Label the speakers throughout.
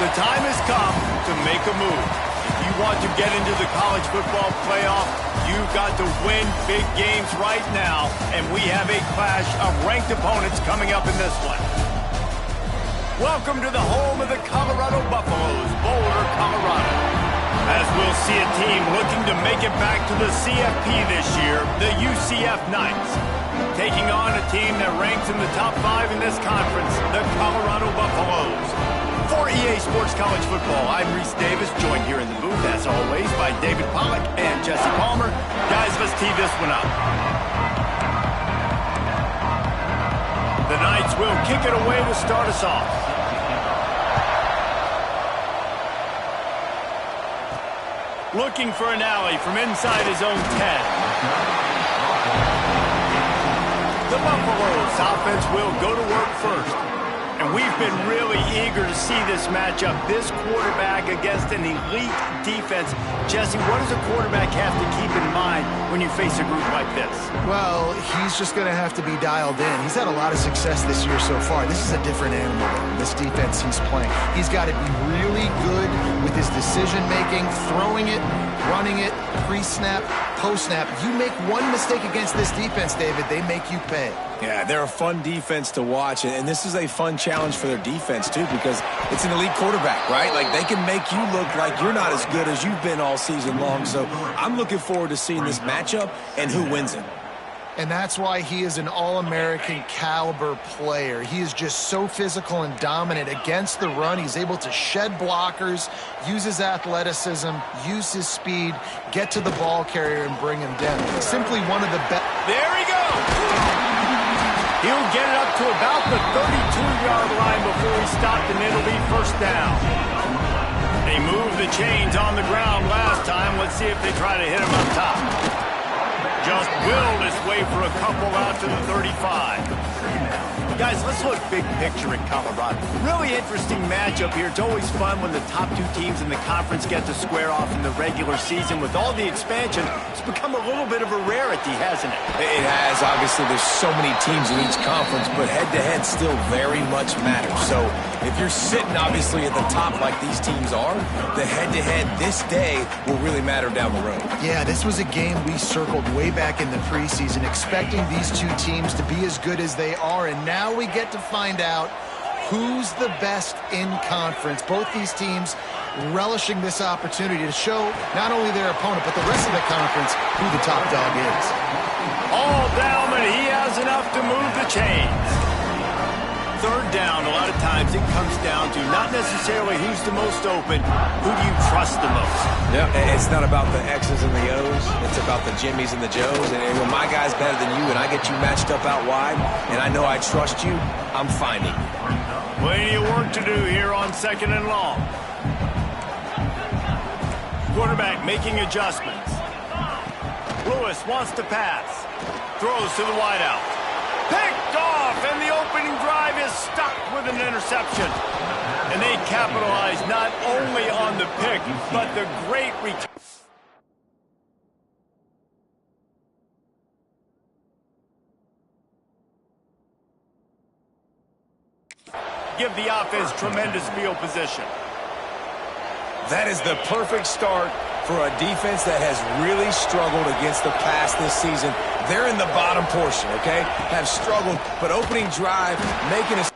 Speaker 1: The time has come to make a move. If you want to get into the college football playoff, you've got to win big games right now, and we have a clash of ranked opponents coming up in this one. Welcome to the home of the Colorado Buffaloes, Boulder, Colorado. As we'll see a team looking to make it back to the CFP this year, the UCF Knights, taking on a team that ranks in the top 5 in this conference, the Colorado Buffaloes. For EA Sports College Football, I'm Reese Davis, joined here in the booth, as always, by David Pollack and Jesse Palmer. Guys, let's tee this one up. The Knights will kick it away to start us off. Looking for an alley from inside his own 10. The Buffaloes offense will go to work first. And we've been really eager to see this matchup, this quarterback against an elite defense. Jesse, what does a quarterback have to keep in mind when you face a group like this?
Speaker 2: Well, he's just going to have to be dialed in. He's had a lot of success this year so far. This is a different animal than this defense he's playing. He's got to be really good with his decision-making, throwing it, running it, pre-snap, post-snap. You make one mistake against this defense, David, they make you pay.
Speaker 3: Yeah, they're a fun defense to watch, and this is a fun challenge for their defense, too, because it's an elite quarterback, right? Like, they can make you look like you're not as good as you've been all season long, so I'm looking forward to seeing this matchup and who wins it.
Speaker 2: And that's why he is an All-American caliber player. He is just so physical and dominant against the run. He's able to shed blockers, use his athleticism, use his speed, get to the ball carrier and bring him down. Simply one of the best.
Speaker 1: There he goes! He'll get it up to about the 32-yard line before he stopped, and it'll be first down. They moved the chains on the ground last time. Let's see if they try to hit him up top. Just willed his way for a couple out to the 35. Guys, let's look big picture at Colorado. Really interesting matchup here. It's always fun when the top two teams in the conference get to square off in the regular season. With all the expansion, it's become a little bit of a rarity, hasn't it?
Speaker 3: It has. Obviously, there's so many teams in each conference, but head-to-head still very much matters. So if you're sitting, obviously, at the top like these teams are, the head-to-head this day will really matter down the road.
Speaker 2: Yeah, this was a game we circled way back in the preseason, expecting these two teams to be as good as they are, and now we get to find out who's the best in conference. Both these teams relishing this opportunity to show not only their opponent, but the rest of the conference who the top dog is.
Speaker 1: All down, but he has enough to move the chains. Third down, a lot of times it comes down to not necessarily who's the most open, who do you trust the most?
Speaker 3: Yeah, it's not about the X's and the O's. It's about the Jimmys and the Joes. And when my guy's better than you and I get you matched up out wide and I know I trust you, I'm finding you.
Speaker 1: Plenty of work to do here on 2nd and long. Quarterback making adjustments. Lewis wants to pass. Throws to the wideout. Picked off, and the opening drive is stopped with an interception. And they capitalize not only on the pick, but the great return. Give the offense tremendous field position.
Speaker 3: That is the perfect start for a defense that has really struggled against the pass this season. They're in the bottom portion, okay? Have struggled, but opening drive, making a...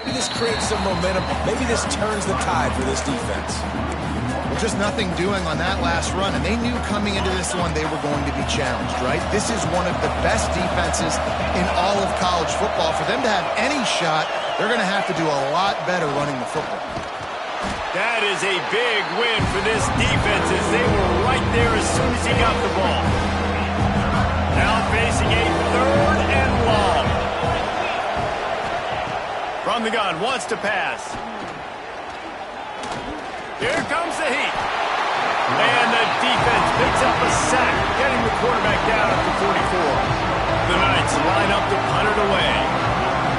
Speaker 3: Maybe this creates some momentum. Maybe this turns the tide for this defense.
Speaker 2: Well, just nothing doing on that last run, and they knew coming into this one they were going to be challenged, right? This is one of the best defenses in all of college football. For them to have any shot, they're going to have to do a lot better running the football.
Speaker 1: That is a big win for this defense as they were right there as soon as he got the ball. Now facing a 3rd and long. From the gun, wants to pass. Here comes the heat. And the defense picks up a sack, getting the quarterback down at the 44. The Knights line up to punt it away.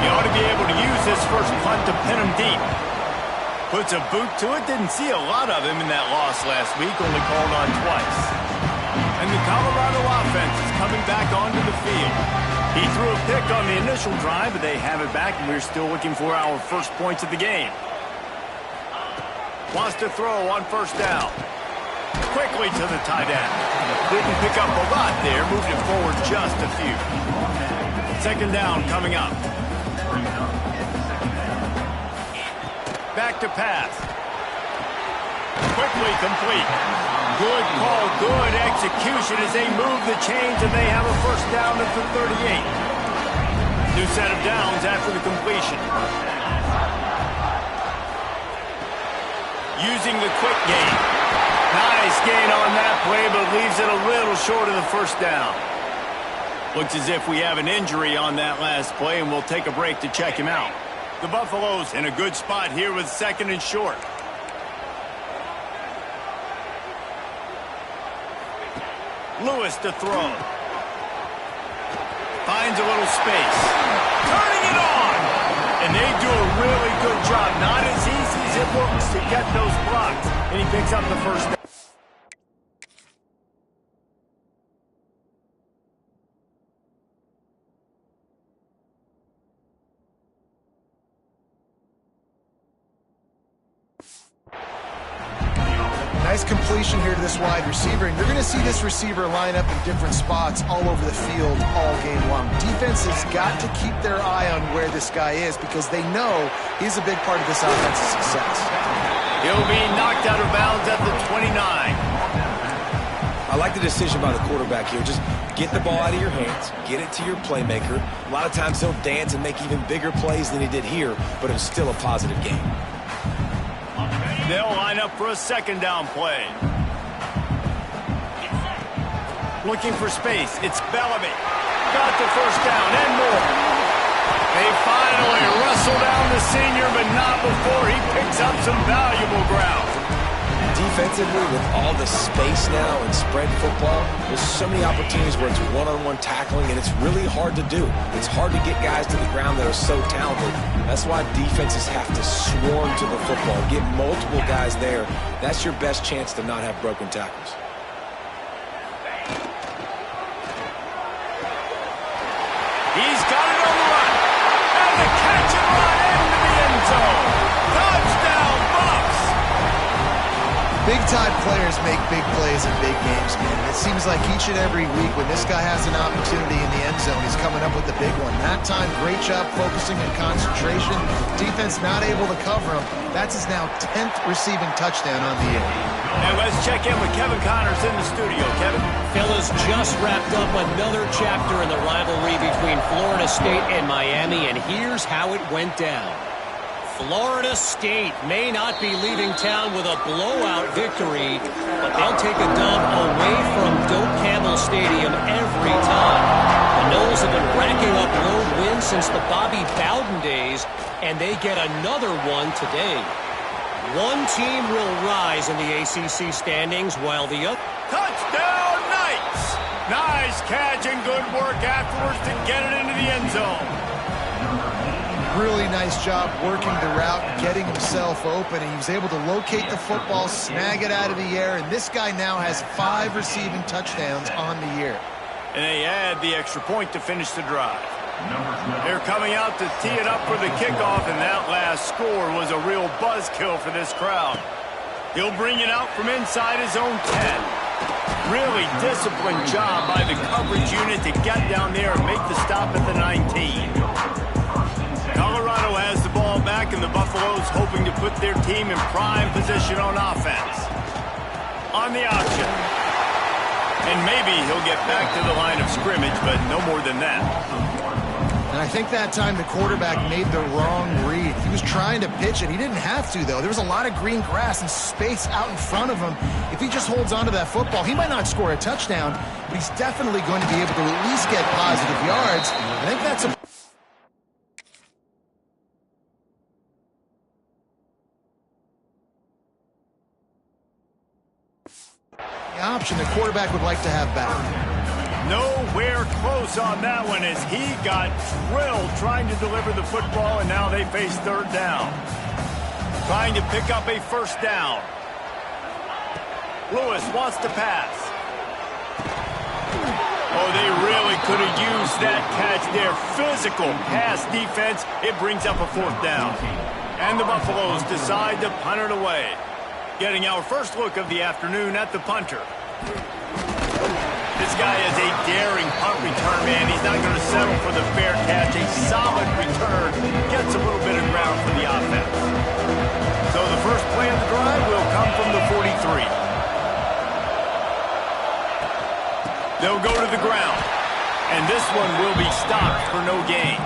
Speaker 1: He ought to be able to use this first punt to pin him deep. Puts a boot to it. Didn't see a lot of him in that loss last week, only called on twice. And the Colorado offense is coming back onto the field. He threw a pick on the initial drive, but they have it back, and we're still looking for our first points of the game. Wants to throw on first down. Quickly to the tight end. Didn't pick up a lot there, moved it forward just a few. Second down coming up. Back to pass. Quickly complete. Good call, good execution as they move the chains and they have a first down at the 38. New set of downs after the completion. Using the quick game. Nice gain on that play, but leaves it a little short of the first down. Looks as if we have an injury on that last play, and we'll take a break to check him out. The Buffaloes in a good spot here with second and short. Lewis to throw. Finds a little space. Turning it on! And they do a really good job. Not as easy as it looks to get those blocks. And he picks up the first down.
Speaker 2: Nice completion here to this wide receiver, and you're going to see this receiver line up in different spots all over the field all game long. Defense has got to keep their eye on where this guy is because they know he's a big part of this offense's success.
Speaker 1: He'll be knocked out of bounds at the 29.
Speaker 3: I like the decision by the quarterback here. Just get the ball out of your hands, get it to your playmaker. A lot of times he'll dance and make even bigger plays than he did here, but it was still a positive game.
Speaker 1: They'll line up for a second down play. Looking for space. It's Bellamy. Got the first down and more. They finally wrestle down the senior, but not before he picks up some valuable ground.
Speaker 3: Defensively, with all the space now and spread football, there's so many opportunities where it's one-on-one tackling, and it's really hard to do. It's hard to get guys to the ground that are so talented. That's why defenses have to swarm to the football, get multiple guys there. That's your best chance to not have broken tackles.
Speaker 1: He's got it on the run. And the catch and run into the end zone. Touchdown, Bucs!
Speaker 2: Big-time players make big plays in big games, man. It seems like each and every week when this guy has an opportunity in the end zone, he's coming up with the big one. That time, great job focusing and concentration. Defense not able to cover him. That's his now 10th receiving touchdown on the year.
Speaker 1: And let's check in with Kevin Connors in the studio. Kevin?
Speaker 4: Fellas, just wrapped up another chapter in the rivalry between Florida State and Miami, and here's how it went down. Florida State may not be leaving town with a blowout victory, but they'll take a dub away from Doak Campbell Stadium every time. The Noles have been racking up road wins since the Bobby Bowden days, and they get another one today. One team will rise in the ACC standings while the other...
Speaker 1: Touchdown, Knights! Nice catch and good work afterwards to get it into the end zone.
Speaker 2: Really nice job working the route, getting himself open, and he was able to locate the football, snag it out of the air, and this guy now has 5 receiving touchdowns on the year.
Speaker 1: And they add the extra point to finish the drive. They're coming out to tee it up for the kickoff, and that last score was a real buzzkill for this crowd. He'll bring it out from inside his own 10. Really disciplined job by the coverage unit to get down there and make the stop at the 19. Colorado has the ball back, and the Buffaloes hoping to put their team in prime position on offense. On the option. And maybe he'll get back to the line of scrimmage, but no more than that.
Speaker 2: And I think that time the quarterback made the wrong read. He was trying to pitch it. He didn't have to, though. There was a lot of green grass and space out in front of him. If he just holds on to that football, he might not score a touchdown, but he's definitely going to be able to at least get positive yards. I think that's a... option the quarterback would like to have back.
Speaker 1: Nowhere close on that one as he got drilled trying to deliver the football, and now they face third down. Trying to pick up a first down. Lewis wants to pass. Oh, they really could have used that catch there. Physical pass defense. It brings up a fourth down. And the Buffaloes decide to punt it away. Getting our first look of the afternoon at the punter. This guy is a daring punt return man. He's not going to settle for the fair catch. A solid return gets a little bit of ground for the offense. So the first play of the drive will come from the 43. They'll go to the ground. And this one will be stopped for no gain.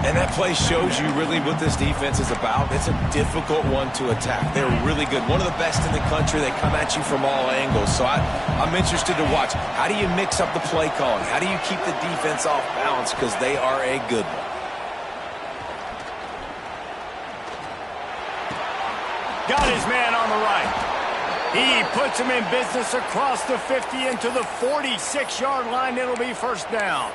Speaker 3: And that play shows you really what this defense is about. It's a difficult one to attack. They're really good. One of the best in the country. They come at you from all angles. So I'm interested to watch. How do you mix up the play calling? How do you keep the defense off balance? Because they are a good one.
Speaker 1: Got his man on the right. He puts him in business across the 50 into the 46-yard line. It'll be first down.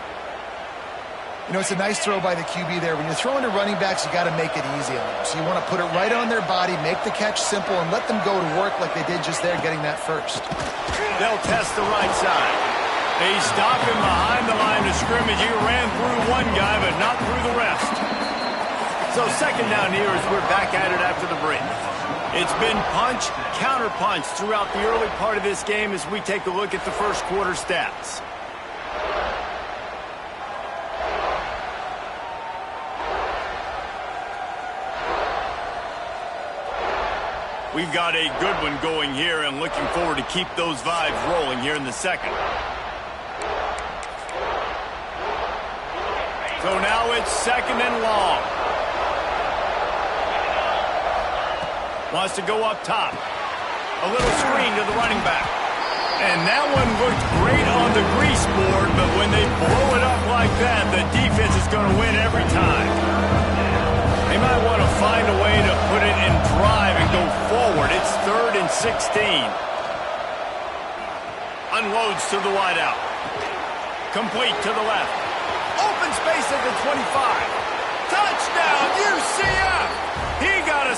Speaker 2: You know, it's a nice throw by the QB there. When you're throwing to running backs, you got to make it easy on them. So you want to put it right on their body, make the catch simple, and let them go to work like they did just there, getting that first.
Speaker 1: They'll test the right side. They stop him behind the line of scrimmage. He ran through one guy, but not through the rest. So second down here as we're back at it after the break. It's been punch, counter punch throughout the early part of this game as we take a look at the first quarter stats. We've got a good one going here and looking forward to keep those vibes rolling here in the second. So now it's second and long. Wants to go up top. A little screen to the running back. And that one looked great on the grease board, but when they blow it up like that, the defense is going to win every time. They might want to find a way to put it in drive and go forward. It's 3rd and 16. Unloads to the wideout. Complete to the left. Open space at the 25. Touchdown, UCF! He got a...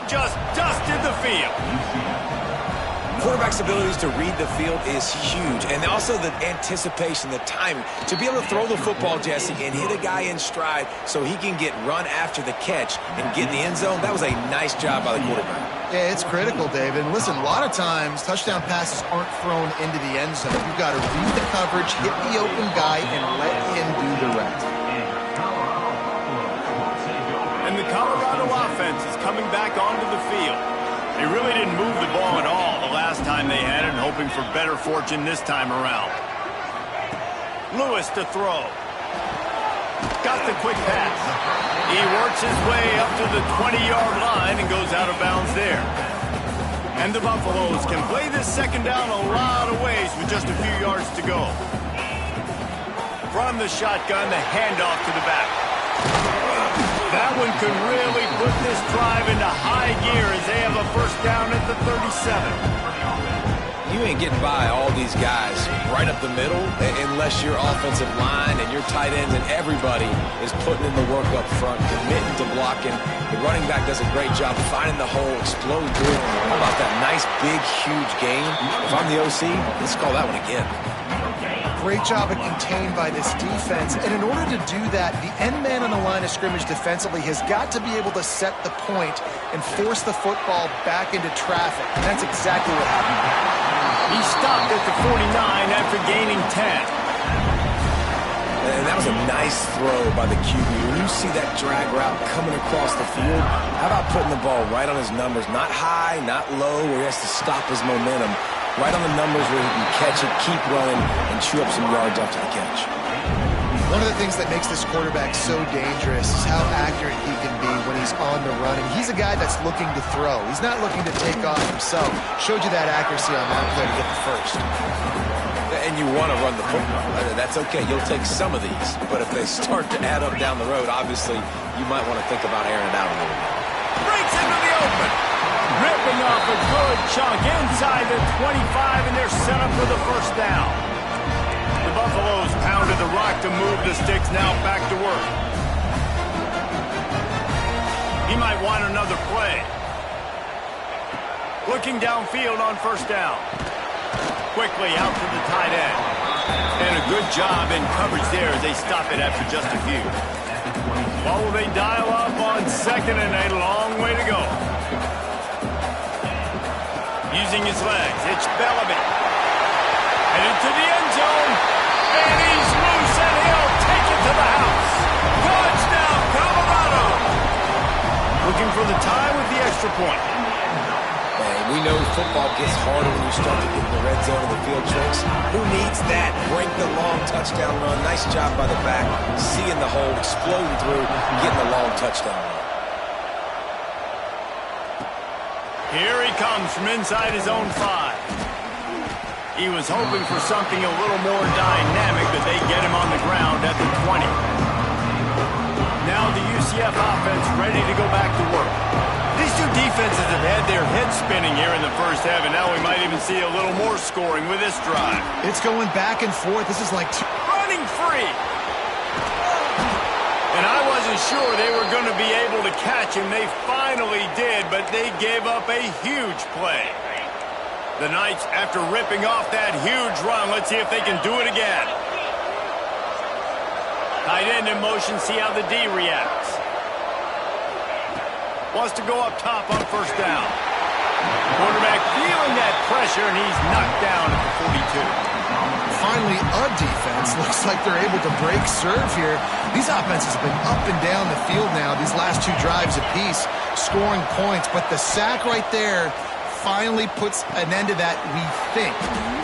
Speaker 1: Just dusted the field.
Speaker 3: Quarterback's abilities to read the field is huge, and also the anticipation, the timing. To be able to throw the football, Jesse, and hit a guy in stride so he can get run after the catch and get in the end zone, that was a nice job by the quarterback.
Speaker 2: Yeah, it's critical, David. And listen, a lot of times, touchdown passes aren't thrown into the end zone. You've got to read the coverage, hit the open guy, and let him do the rest.
Speaker 1: And the Colorado offense is coming back onto the field. They really didn't move the ball at all the last time they had it, and hoping for better fortune this time around. Lewis to throw. Got the quick pass. He works his way up to the 20-yard line and goes out of bounds there. And the Buffaloes can play this second down a lot of ways with just a few yards to go. From the shotgun, the handoff to the back. That one could really put this drive into high gear as they have a first down at the 37.
Speaker 3: You ain't getting by all these guys right up the middle unless your offensive line and your tight ends and everybody is putting in the work up front, committing to blocking. The running back does a great job finding the hole, exploding through it. How about that nice, big, huge game? If I'm the OC, let's call that one again.
Speaker 2: Great job of contained by this defense. And in order to do that, the end man on the line of scrimmage defensively has got to be able to set the point and force the football back into traffic. And that's exactly what happened.
Speaker 1: He stopped at the 49 after gaining 10.
Speaker 3: And that was a nice throw by the QB. When you see that drag route coming across the field, how about putting the ball right on his numbers? Not high, not low, where he has to stop his momentum. Right on the numbers where he can catch it, keep running, and chew up some yards after the catch.
Speaker 2: One of the things that makes this quarterback so dangerous is how accurate he can be when he's on the run. And he's a guy that's looking to throw. He's not looking to take off himself. Showed you that accuracy on that play to get the first.
Speaker 3: And you want to run the football. That's okay. You'll take some of these. But if they start to add up down the road, obviously, you might want to think about airing it out a little bit.
Speaker 1: Breaks into the open. Ripping off a good chunk inside the 25, and they're set up for the first down. The Buffaloes pounded the rock to move the sticks, now back to work. He might want another play. Looking downfield on first down. Quickly out to the tight end. And a good job in coverage there as they stop it after just a few. Well, will they dial up on second and a long way to go. Using his legs, it's Bellamy. Headed to the end zone. And he's loose and he'll take it to the house. Touchdown, Colorado. Looking for the tie with the extra point.
Speaker 3: We know football gets harder when you start to get in the red zone of the field tricks. Who needs that? Break the long touchdown run. Nice job by the back. Seeing the hole, exploding through, getting the long touchdown run.
Speaker 1: Here he comes from inside his own 5. He was hoping for something a little more dynamic, but they get him on the ground at the 20. Now the UCF offense ready to go back to work. These two defenses have had their heads spinning here in the first half, and now we might even see a little more scoring with this drive.
Speaker 2: It's going back and forth. This is like
Speaker 1: running free. And I wasn't sure they were going to be able to catch him. They finally did, but they gave up a huge play. The Knights, after ripping off that huge run, let's see if they can do it again. Tight end in motion, see how the D reacts. Wants to go up top on first down. Quarterback feeling that pressure, and he's knocked down at the 42.
Speaker 2: Finally, a defense. Looks like they're able to break serve here. These offenses have been up and down the field now, these last two drives apiece, scoring points. But the sack right there finally puts an end to that, we think.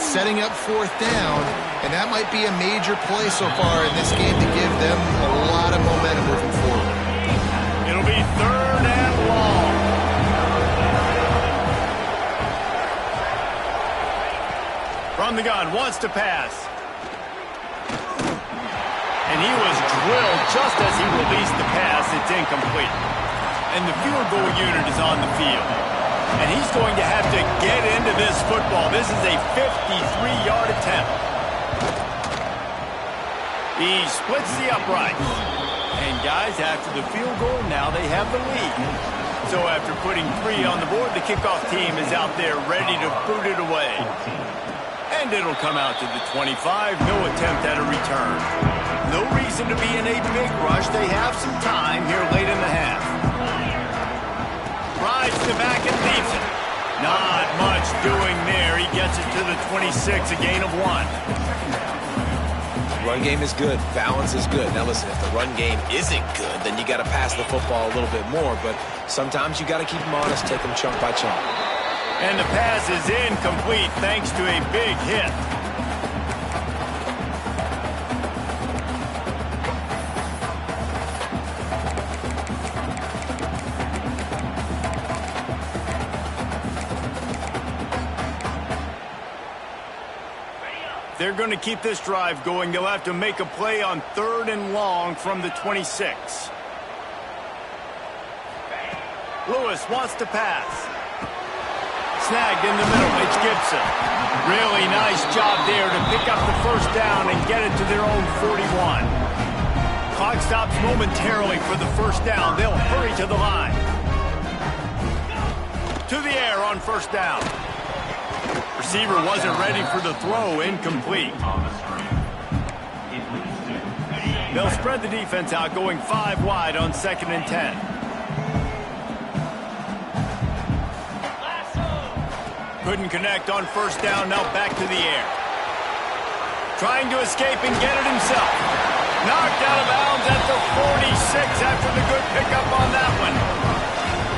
Speaker 2: Setting up fourth down, and that might be a major play so far in this game to give them a lot of momentum moving forward.
Speaker 1: It'll be third and long. From the gun, wants to pass. And he was drilled just as he released the pass. It's incomplete. And the field goal unit is on the field. And he's going to have to get into this football. This is a 53-yard attempt. He splits the uprights. And guys, after the field goal, now they have the lead. So after putting 3 on the board, the kickoff team is out there ready to boot it away. And it'll come out to the 25. No attempt at a return. No reason to be in a big rush. They have some time here late in the half. Rides the back and leaves it. Not much doing there. He gets it to the 26, a gain of 1.
Speaker 3: Run game is good. Balance is good. Now listen, if the run game isn't good, then you got to pass the football a little bit more. But sometimes you got to keep them honest, take them chunk by chunk.
Speaker 1: And the pass is incomplete thanks to a big hit. They're going to keep this drive going. They'll have to make a play on third and long from the 26. Lewis wants to pass. Snagged in the middle. It's Gibson. Really nice job there to pick up the first down and get it to their own 41. Clock stops momentarily for the first down. They'll hurry to the line. To the air on first down. Receiver wasn't ready for the throw. Incomplete. They'll spread the defense out, going 5 wide on 2nd and 10. Couldn't connect on first down, now back to the air. Trying to escape and get it himself. Knocked out of bounds at the 46 after the good pickup on that one.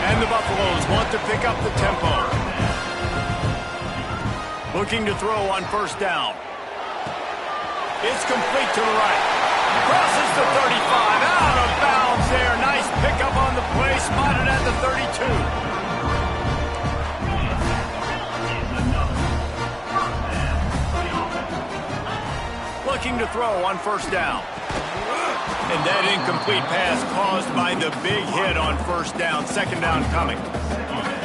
Speaker 1: And the Buffaloes want to pick up the tempo. Looking to throw on first down. It's complete to the right. Crosses the 35, out of bounds there. Nice pickup on the play, spotted at the 32. to throw on first down. And that incomplete pass caused by the big hit on first down. Second down coming.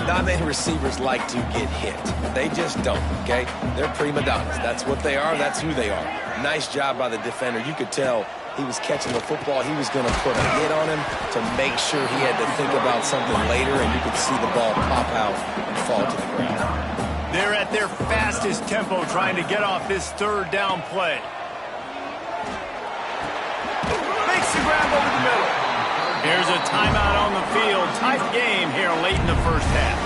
Speaker 3: Not many receivers like to get hit. They just don't, okay? They're prima donnas. That's what they are. That's who they are. Nice job by the defender. You could tell he was catching the football. He was going to put a hit on him to make sure he had to think about something later, and you could see the ball pop out and fall to the ground.
Speaker 1: They're at their fastest tempo trying to get off this third down play. Makes the grab over the middle. Here's a timeout on the field. Tight game here late in the first half.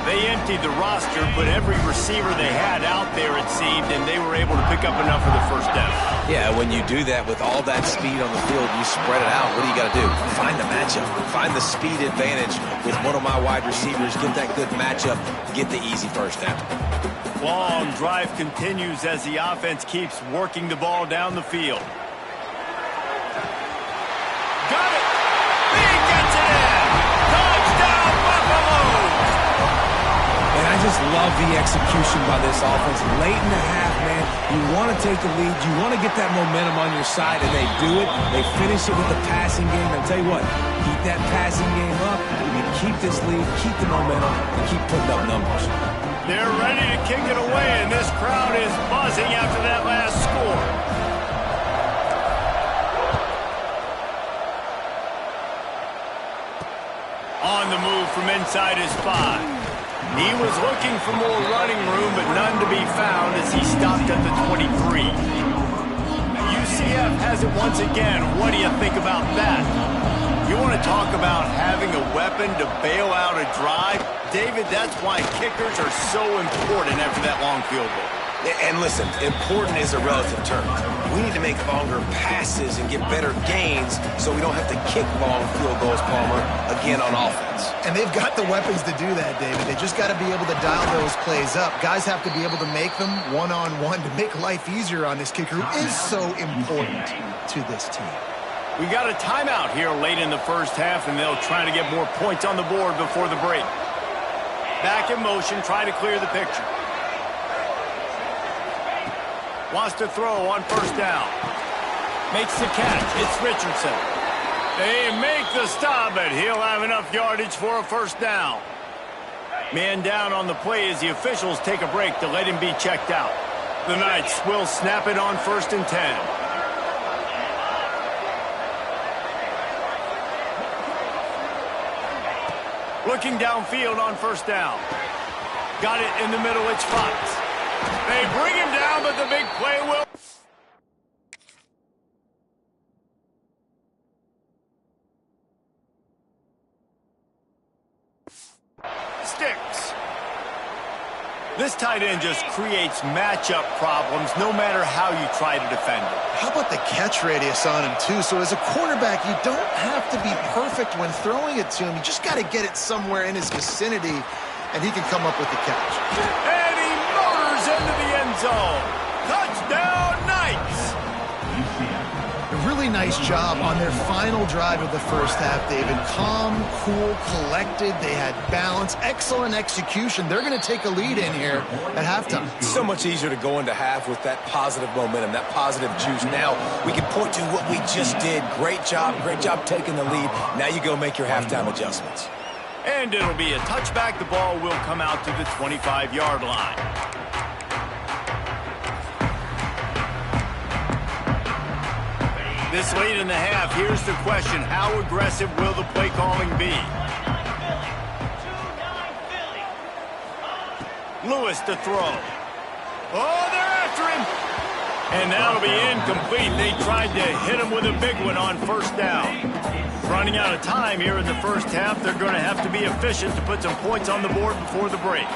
Speaker 1: They emptied the roster, but every receiver they had out there, it seemed, and they were able to pick up enough for the first down.
Speaker 3: Yeah, when you do that with all that speed on the field, you spread it out. What do you got to do? Find the matchup. Find the speed advantage with one of my wide receivers. Get that good matchup. Get the easy first down.
Speaker 1: Long drive continues as the offense keeps working the ball down the field. Got it! He gets it in! Touchdown, Buffaloes!
Speaker 3: And I just love the execution by this offense. Late in the half, man, you want to take the lead. You want to get that momentum on your side, and they do it. They finish it with the passing game. And I'll tell you what, keep that passing game up. You keep this lead, keep the momentum, and keep putting up numbers.
Speaker 1: They're ready to kick it away, and this crowd is buzzing after that last score. On the move from inside his 5. He was looking for more running room, but none to be found as he stopped at the 23. UCF has it once again. What do you think about that? You want to talk about having a weapon to bail out a drive? David, that's why kickers are so important after that long field goal.
Speaker 3: And listen, important is a relative term. We need to make longer passes and get better gains so we don't have to kick long field goals, Palmer, again on offense.
Speaker 2: And they've got the weapons to do that, David. They just got to be able to dial those plays up. Guys have to be able to make them one-on-one to make life easier on this kicker who is so important to this team.
Speaker 1: We got a timeout here late in the first half, and they'll try to get more points on the board before the break. Back in motion, trying to clear the picture. Wants to throw on first down. Makes the catch. It's Richardson. They make the stop, but he'll have enough yardage for a first down. Man down on the play as the officials take a break to let him be checked out. The Knights will snap it on 1st and 10. Looking downfield on first down. Got it in the middle. It's Fox. They bring him down, but the big play will... Sticks. This tight end just creates matchup problems no matter how you try to defend it.
Speaker 2: How about the catch radius on him, too? So as a quarterback, you don't have to be perfect when throwing it to him. You just got to get it somewhere in his vicinity, and he can come up with the catch.
Speaker 1: And he motors into the end zone. Touchdown, Knights!
Speaker 2: A really nice job on their final drive of the first half, David. Calm, cool, collected. They had balance. Excellent execution. They're going to take a lead in here at halftime.
Speaker 3: It's so much easier to go into half with that positive momentum, that positive juice. Now we can point to what we just did. Great job taking the lead. Now you go make your halftime adjustments.
Speaker 1: And it'll be a touchback. The ball will come out to the 25-yard line. This late in the half, here's the question. How aggressive will the play calling be? Lewis to throw. Oh, they're after him. And that'll be incomplete. They tried to hit him with a big one on first down. Running out of time here in the first half. They're going to have to be efficient to put some points on the board before the break.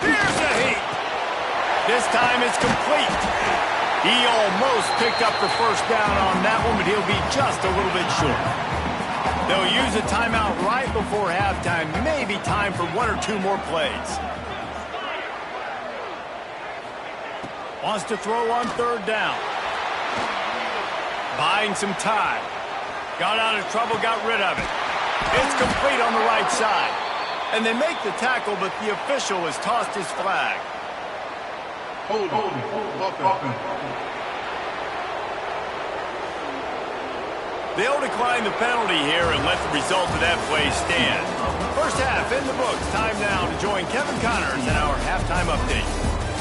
Speaker 1: Here's a heat. This time it's complete. He almost picked up the first down on that one, but he'll be just a little bit short. They'll use a timeout right before halftime. Maybe time for one or two more plays. Wants to throw on third down. Buying some time. Got out of trouble, got rid of it. It's complete on the right side. And they make the tackle, but the official has tossed his flag. They'll decline the penalty here and let the result of that play stand. First half in the books. Time now to join Kevin Connors in our halftime update.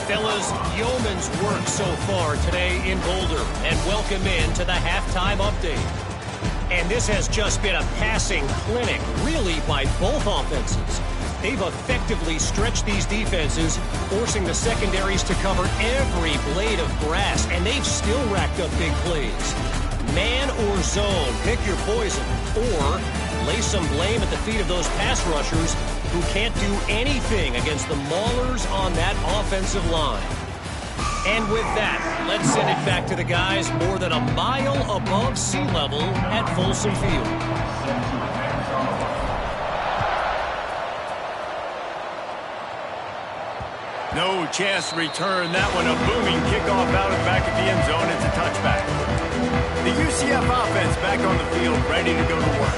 Speaker 4: Fellas, yeoman's work so far today in Boulder, and welcome in to the halftime update. And this has just been a passing clinic, really, by both offenses. They've effectively stretched these defenses, forcing the secondaries to cover every blade of grass, and they've still racked up big plays. Man or zone, pick your poison, or lay some blame at the feet of those pass rushers who can't do anything against the maulers on that offensive line. And with that, let's send it back to the guys more than a mile above sea level at Folsom Field.
Speaker 1: No chance to return that one. A booming kickoff out of the back of the end zone. It's a touchback. The UCF offense back on the field, ready to go to work.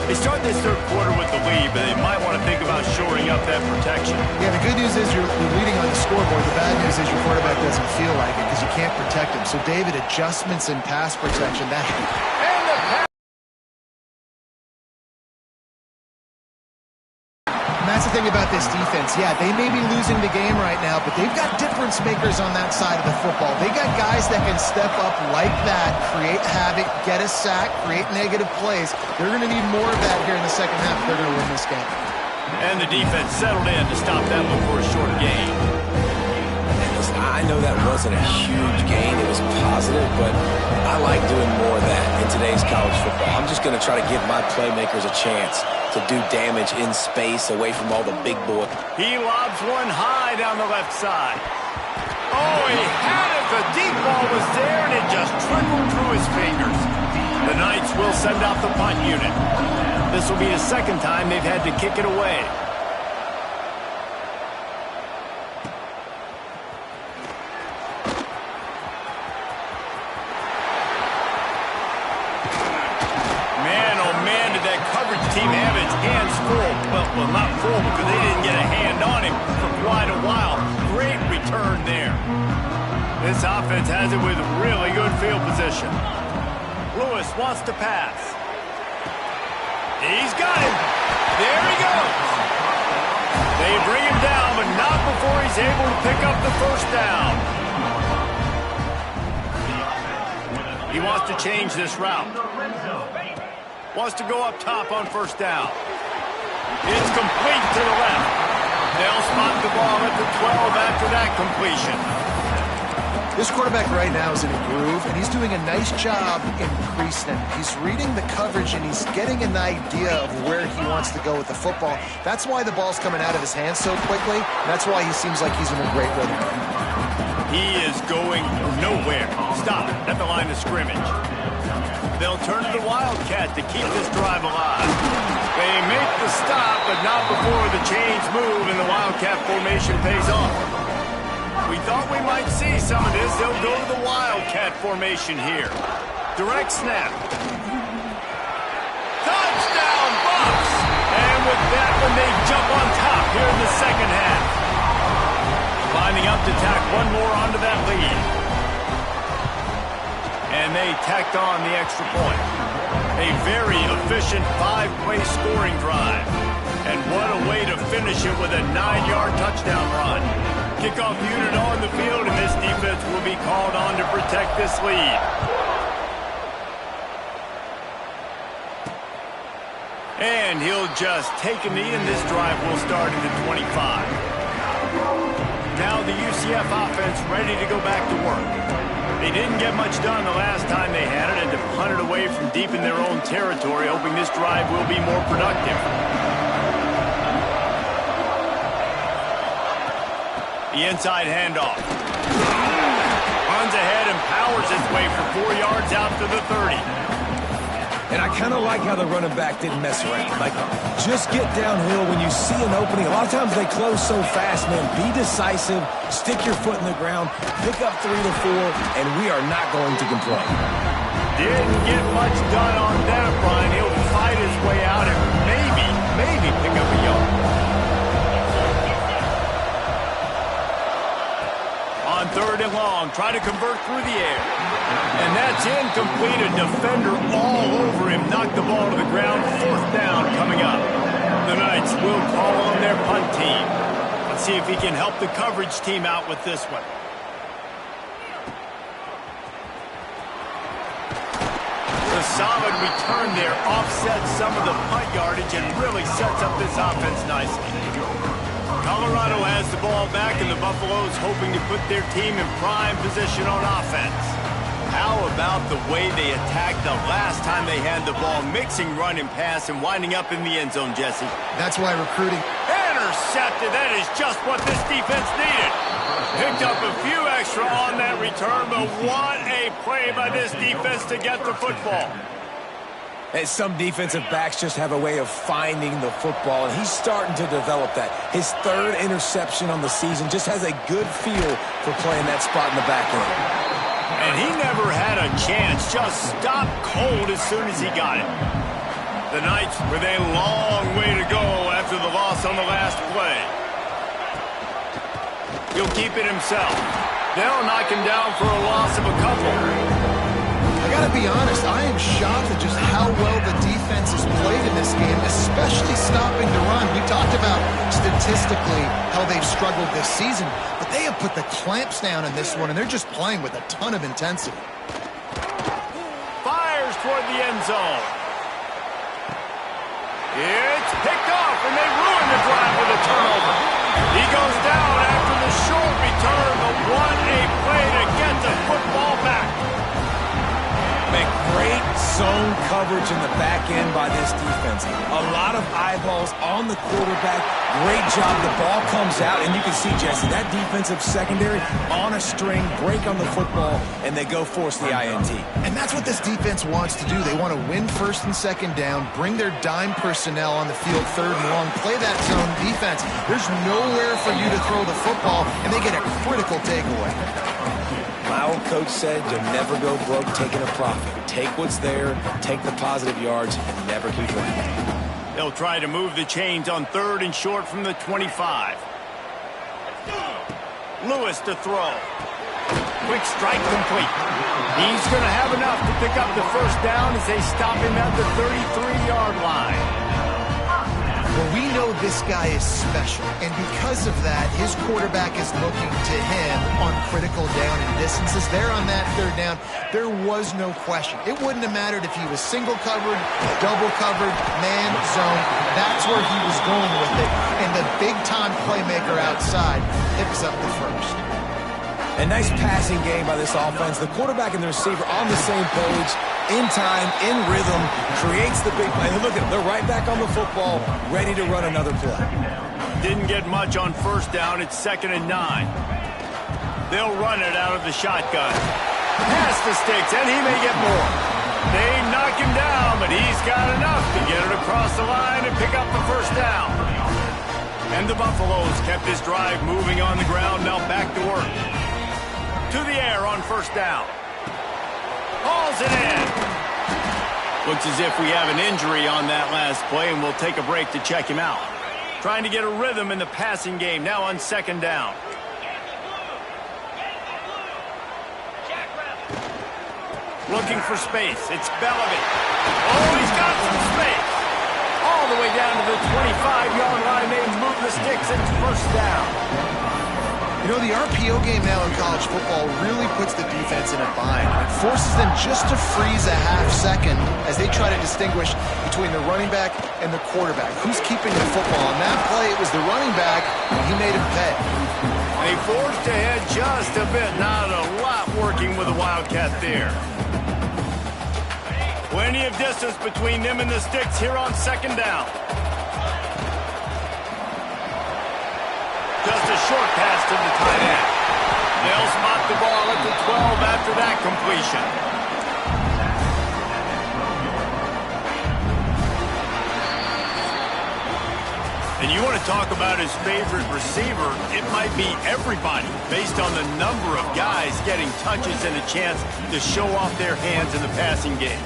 Speaker 1: They start this third quarter with the lead, but they might want to think about shoring up that protection.
Speaker 2: Yeah, the good news is you're leading on the scoreboard. The bad news is your quarterback doesn't feel like it because you can't protect him. So, David, adjustments in pass protection. And that's the thing about this defense. Yeah, they may be losing the game right now, but they've got difference makers on that side of the football. They got guys that can step up like that, create havoc, get a sack, create negative plays. They're going to need more of that here in the second half if they're going to win this game.
Speaker 1: And the defense settled in to stop that one for a short gain.
Speaker 3: And listen, I know that wasn't a huge gain. It was positive, but I like doing more of that in today's college football. I'm just going to try to give my playmakers a chance to do damage in space away from all the big boys.
Speaker 1: He lobs one high down the left side. Oh, he had it. The deep ball was there, and it just trickled through his fingers. The Knights will send out the punt unit. This will be the second time they've had to kick it away. Team have its hands full. Well, not full because they didn't get a hand on him for quite a while. Great return there. This offense has it with really good field position. Lewis wants to pass. He's got him. There he goes. They bring him down, but not before he's able to pick up the first down. He wants to change this route. Wants to go up top on first down. It's complete to the left. They'll spot the ball at the 12 after that completion.
Speaker 2: This quarterback right now is in a groove, and he's doing a nice job in pre-snap. He's reading the coverage, and he's getting an idea of where he wants to go with the football. That's why the ball's coming out of his hands so quickly. That's why he seems like he's in a great rhythm.
Speaker 1: He is going nowhere. Stop at the line of scrimmage. They'll turn to the Wildcat to keep this drive alive. They make the stop, but not before the chains move and the Wildcat formation pays off. We thought we might see some of this. They'll go to the Wildcat formation here. Direct snap. Touchdown, Bucks! And with that one, they jump on top here in the second half. Lining up to tack one more onto that lead. And they tacked on the extra point. A very efficient 5-play scoring drive. And what a way to finish it with a 9-yard touchdown run. Kickoff unit on the field, and this defense will be called on to protect this lead. And he'll just take a knee, and this drive will start at the 25. Now the UCF offense ready to go back to work. They didn't get much done the last time they had it, and to punt it away from deep in their own territory, hoping this drive will be more productive. The inside handoff. Runs ahead and powers his way for 4 yards out to the 30.
Speaker 3: And I kind of like how the running back didn't mess around. Like, just get downhill when you see an opening. A lot of times they close so fast, man. Be decisive, stick your foot in the ground, pick up 3 to 4, and we are not going to complain.
Speaker 1: Didn't get much done on that run. He'll fight his way out and maybe pick up a yard. On 3rd and long, try to convert through the air. And that's incomplete. A defender all over him. Knocked the ball to the ground. 4th down coming up. The Knights will call on their punt team. Let's see if he can help the coverage team out with this one. The solid return there offsets some of the punt yardage and really sets up this offense nicely. Colorado has the ball back, and the Buffaloes hoping to put their team in prime position on offense. How about the way they attacked the last time they had the ball, mixing run and pass and winding up in the end zone, Jesse?
Speaker 2: That's why recruiting.
Speaker 1: Intercepted. That is just what this defense needed. Picked up a few extra on that return, but what a play by this defense to get the football.
Speaker 3: And some defensive backs just have a way of finding the football, and he's starting to develop that. His 3rd interception on the season, just has a good feel for playing that spot in the back end.
Speaker 1: And he never had a chance, just stopped cold as soon as he got it. The Knights with a long way to go after the loss on the last play. He'll keep it himself. They'll knock him down for a loss of a couple.
Speaker 2: I gotta be honest, I am shocked at just how well the defense has played in this game, especially stopping the run. We talked about statistically how they've struggled this season, but they have put the clamps down in this one, and they're just playing with a ton of intensity.
Speaker 1: Fires toward the end zone. It's picked off, and they ruin the drive with a turnover. He goes down after the short return, but what a play to get the football back.
Speaker 3: Great zone coverage in the back end by this defense. A lot of eyeballs on the quarterback. Great job. The ball comes out, and you can see, Jesse, that defensive secondary on a string, break on the football, and they go force the INT.
Speaker 2: And that's what this defense wants to do. They want to win 1st and 2nd down, bring their dime personnel on the field 3rd and long, play that zone defense. There's nowhere for you to throw the football, and they get a critical takeaway.
Speaker 3: My old coach said you'll never go broke taking a profit. Take what's there, take the positive yards, and never keep looking.
Speaker 1: They'll try to move the chains on 3rd and short from the 25. Lewis to throw. Quick strike complete. He's going to have enough to pick up the 1st down as they stop him at the 33-yard line.
Speaker 2: Well, we know this guy is special, and because of that, his quarterback is looking to him on critical down and distances. There on that 3rd down, there was no question. It wouldn't have mattered if he was single covered, double covered, man, zone. That's where he was going with it, and the big-time playmaker outside picks up the 1st.
Speaker 3: A nice passing game by this offense. The quarterback and the receiver on the same page, in time, in rhythm, creates the big play. And look at them. They're right back on the football, ready to run another play.
Speaker 1: Didn't get much on 1st down. It's 2nd and 9. They'll run it out of the shotgun. Pass the sticks, and he may get more. They knock him down, but he's got enough to get it across the line and pick up the 1st down. And the Buffaloes kept this drive moving on the ground. Now back to work. To the air on 1st down. Hauls it in. Looks as if we have an injury on that last play, and we'll take a break to check him out. Trying to get a rhythm in the passing game now on 2nd down. Looking for space. It's Bellamy. Oh, he's got some space. All the way down to the 25-yard line. They move the sticks. It's 1st down.
Speaker 2: You know, the RPO game now in college football really puts the defense in a bind. It forces them just to freeze a half second as they try to distinguish between the running back and the quarterback. Who's keeping the football? On that play, it was the running back, and he made him pay.
Speaker 1: They forced ahead just a bit. Not a lot working with the Wildcat there. Plenty of distance between them and the sticks here on 2nd down. Just a short pass to the tight end. They'll spot the ball at the 12 after that completion. And you want to talk about his favorite receiver, it might be everybody based on the number of guys getting touches and a chance to show off their hands in the passing game.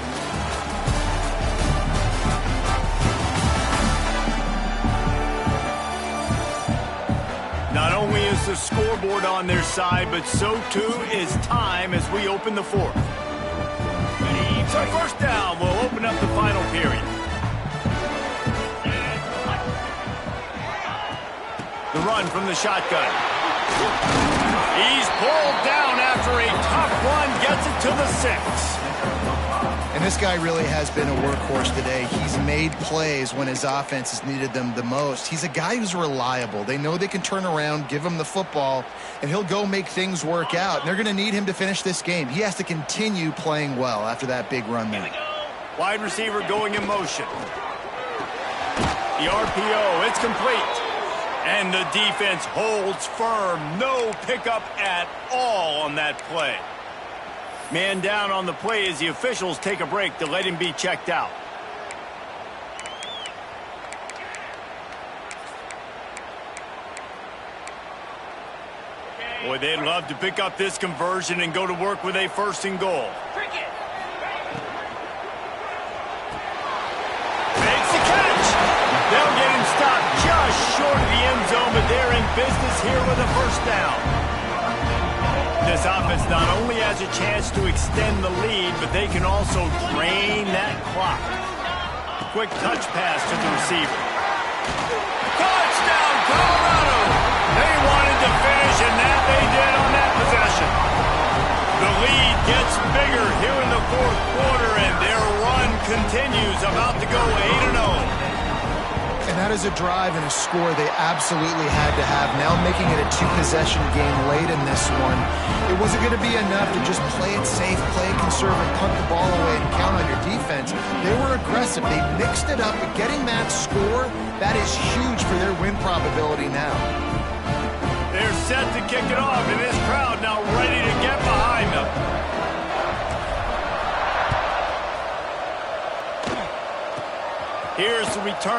Speaker 1: Not only is the scoreboard on their side, but so too is time as we open the fourth. So first down will open up the final period. The run from the shotgun. He's pulled down after a tough run, gets it to the 6.
Speaker 2: And this guy really has been a workhorse today. He's made plays when his offense has needed them the most. He's a guy who's reliable. They know they can turn around, give him the football, and he'll go make things work out. And they're going to need him to finish this game. He has to continue playing well after that big run there.
Speaker 1: Wide receiver going in motion. The RPO, it's complete. And the defense holds firm. No pickup at all on that play. Man down on the play as the officials take a break to let him be checked out. Boy, they'd love to pick up this conversion and go to work with a 1st and goal. Makes the catch. They'll get him stopped just short of the end zone, but they're in business here with a 1st down. This offense not only has a chance to extend the lead, but they can also drain that clock. Quick touch pass to the receiver. Touchdown, Colorado! They wanted to finish, and that they did on that possession. The lead gets bigger here in the 4th quarter, and their run continues, about to go 8-0.
Speaker 2: And that is a drive and a score they absolutely had to have. Now making it a 2-possession game late in this one. It wasn't going to be enough to just play it safe, play it conservative, punt the ball away, and count on your defense. They were aggressive. They mixed it up, but getting that score, that is huge for their win probability now.
Speaker 1: They're set to kick it off, and this crowd now ready to get behind them. Here's the return.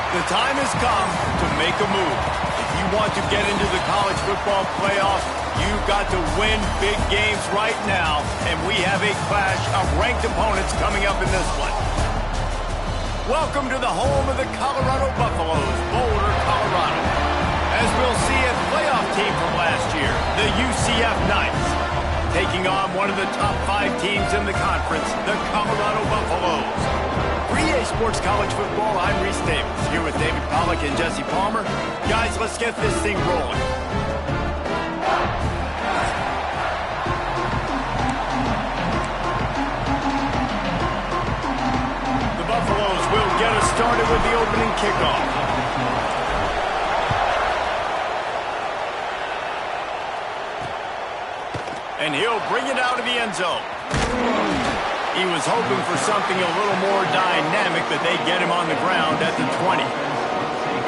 Speaker 1: The time has come to make a move. If you want to get into the college football playoff, you've got to win big games right now, and we have a clash of ranked opponents coming up in this one. Welcome to the home of the Colorado Buffaloes, Boulder, Colorado. As we'll see a playoff team from last year, the UCF Knights, taking on one of the top 5 teams in the conference, the Colorado Buffaloes. For EA Sports College Football, I'm Reese Davis, here with David Pollack and Jesse Palmer. Guys, let's get this thing rolling. The Buffaloes will get us started with the opening kickoff. And he'll bring it out of the end zone. He was hoping for something a little more dynamic, but they get him on the ground at the 20.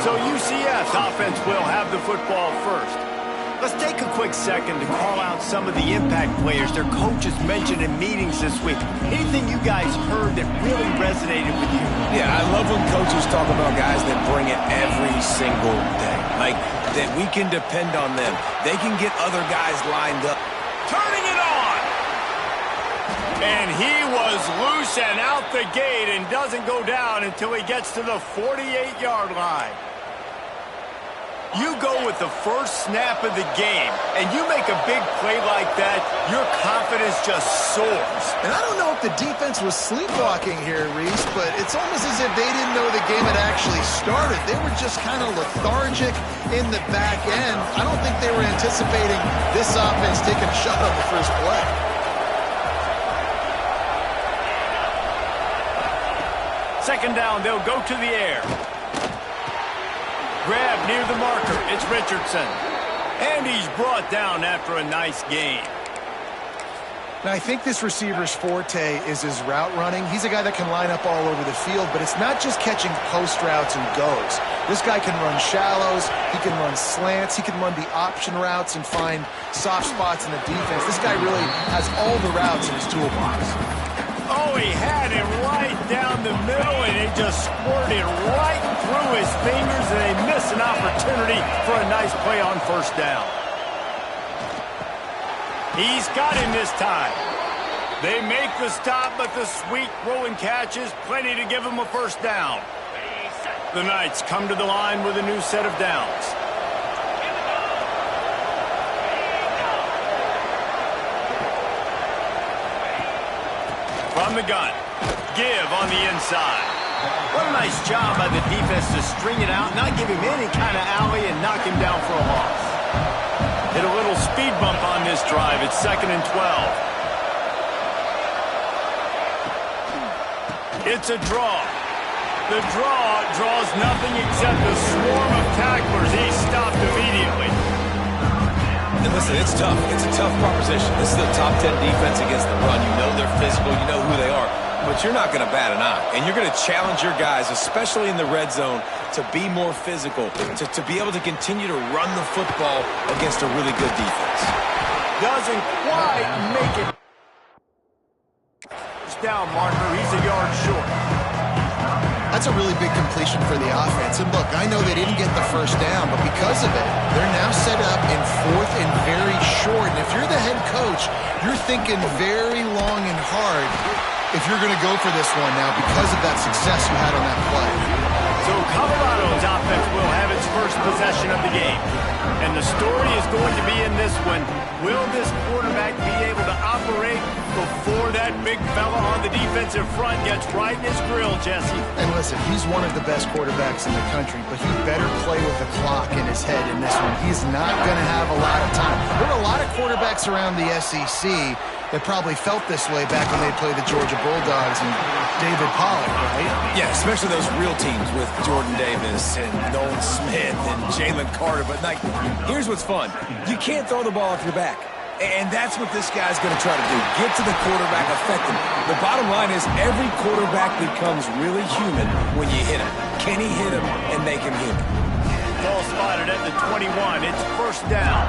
Speaker 1: So UCF's offense will have the football first. Let's take a quick second to call out some of the impact players their coaches mentioned in meetings this week. Anything you guys heard that really resonated with you?
Speaker 3: Yeah, I love when coaches talk about guys that bring it every single day. Like, that we can depend on them. They can get other guys lined up.
Speaker 1: Turning it on! And he was loose and out the gate and doesn't go down until he gets to the 48-yard line. You go with the first snap of the game, and you make a big play like that, your confidence just soars.
Speaker 2: And I don't know if the defense was sleepwalking here, Reese, but it's almost as if they didn't know the game had actually started. They were just kind of lethargic in the back end. I don't think they were anticipating this offense taking a shot on the first play.
Speaker 1: Second down, they'll go to the air. Grab near the marker. It's Richardson. And he's brought down after a nice gain.
Speaker 2: Now, I think this receiver's forte is his route running. He's a guy that can line up all over the field, but it's not just catching post routes and goes. This guy can run shallows, he can run slants, he can run the option routes and find soft spots in the defense. This guy really has all the routes in his toolbox.
Speaker 1: Oh, he had it right down the middle, and it just squirted right through his fingers, and they miss an opportunity for a nice play on first down. He's got him this time. They make the stop, but the sweet rolling catch is plenty to give him a first down. The Knights come to the line with a new set of downs. From the gun, give on the inside. What a nice job by the defense to string it out, not give him any kind of alley, and knock him down for a loss. Hit a little speed bump on this drive. It's 2nd and 12. It's a draw. The draw draws nothing except a swarm of tacklers. He's stopped immediately.
Speaker 3: And listen, it's tough. It's a tough proposition. This is a top 10 defense against the run. You know they're physical. You know who they are. But you're not going to bat an eye. And you're going to challenge your guys, especially in the red zone, to be more physical, to be able to continue to run the football against a really good defense.
Speaker 1: Doesn't quite make it. Down marker. He's a yard short.
Speaker 2: That's a really big completion for the offense. And look, I know they didn't get the first down, but because of it, they're now set up in 4th and very short. And if you're the head coach, you're thinking very long and hard if you're going to go for this one now because of that success you had on that play.
Speaker 1: So Colorado's offense will have its first possession of the game. And the story is going to be in this one. Will this quarterback be able to operate before that big fella on the defensive front gets right in his grill, Jesse?
Speaker 2: And listen, he's one of the best quarterbacks in the country, but he better play with the clock in his head in this one. He's not going to have a lot of time. There are a lot of quarterbacks around the SEC that probably felt this way back when they played the Georgia Bulldogs and David Pollack, right?
Speaker 3: Yeah, especially those real teams with Jordan Davis and Nolan Smith and Jalen Carter. But, like, here's what's fun. You can't throw the ball off your back. And that's what this guy's going to try to do. Get to the quarterback, affect him. The bottom line is every quarterback becomes really human when you hit him. Can he hit him and make him human?
Speaker 1: Ball spotted at the 21. It's first down.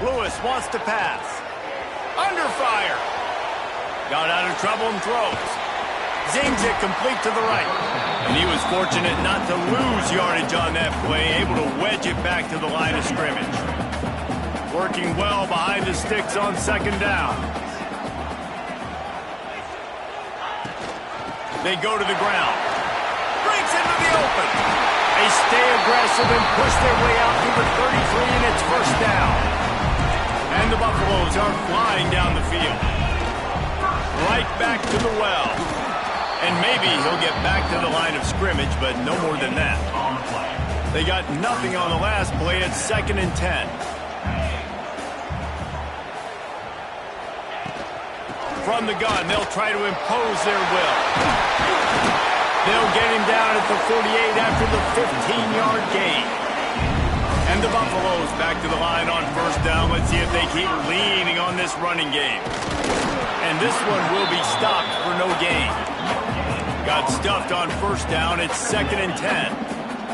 Speaker 1: Lewis wants to pass. Under fire. Got out of trouble and throws. Zings it complete to the right. And he was fortunate not to lose yardage on that play, able to wedge it back to the line of scrimmage. Working well behind the sticks on second down. They go to the ground. Breaks into the open. They stay aggressive and push their way out through the 33, and it's first down. And the Buffaloes are flying down the field. Right back to the well. And maybe he'll get back to the line of scrimmage, but no more than that. They got nothing on the last play. It's 2nd and 10. From the gun, they'll try to impose their will. They'll get him down at the 48 after the 15-yard gain. And the Buffaloes back to the line on first down. Let's see if they keep leaning on this running game. And this one will be stopped for no gain. Got stuffed on first down. It's 2nd and 10.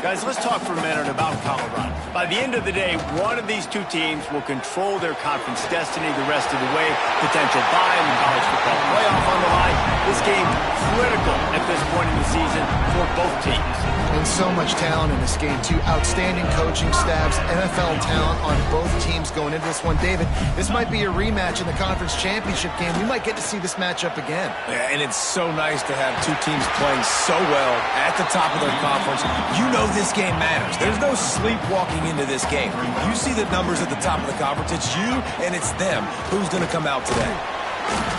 Speaker 1: Guys, let's talk for a minute about Colorado. By the end of the day, one of these two teams will control their conference destiny the rest of the way. Potential bye in the college football playoff on the line. This game critical at this point in the season for both teams.
Speaker 2: And so much talent in this game, too. Outstanding coaching staffs, NFL talent on both teams going into this one. David, this might be a rematch in the conference championship game. We might get to see this matchup again.
Speaker 3: Yeah, and it's so nice to have two teams playing so well at the top of their conference. You know this game matters. There's no sleepwalking into this game. You see the numbers at the top of the conference. It's you and it's them. Who's going to come out today?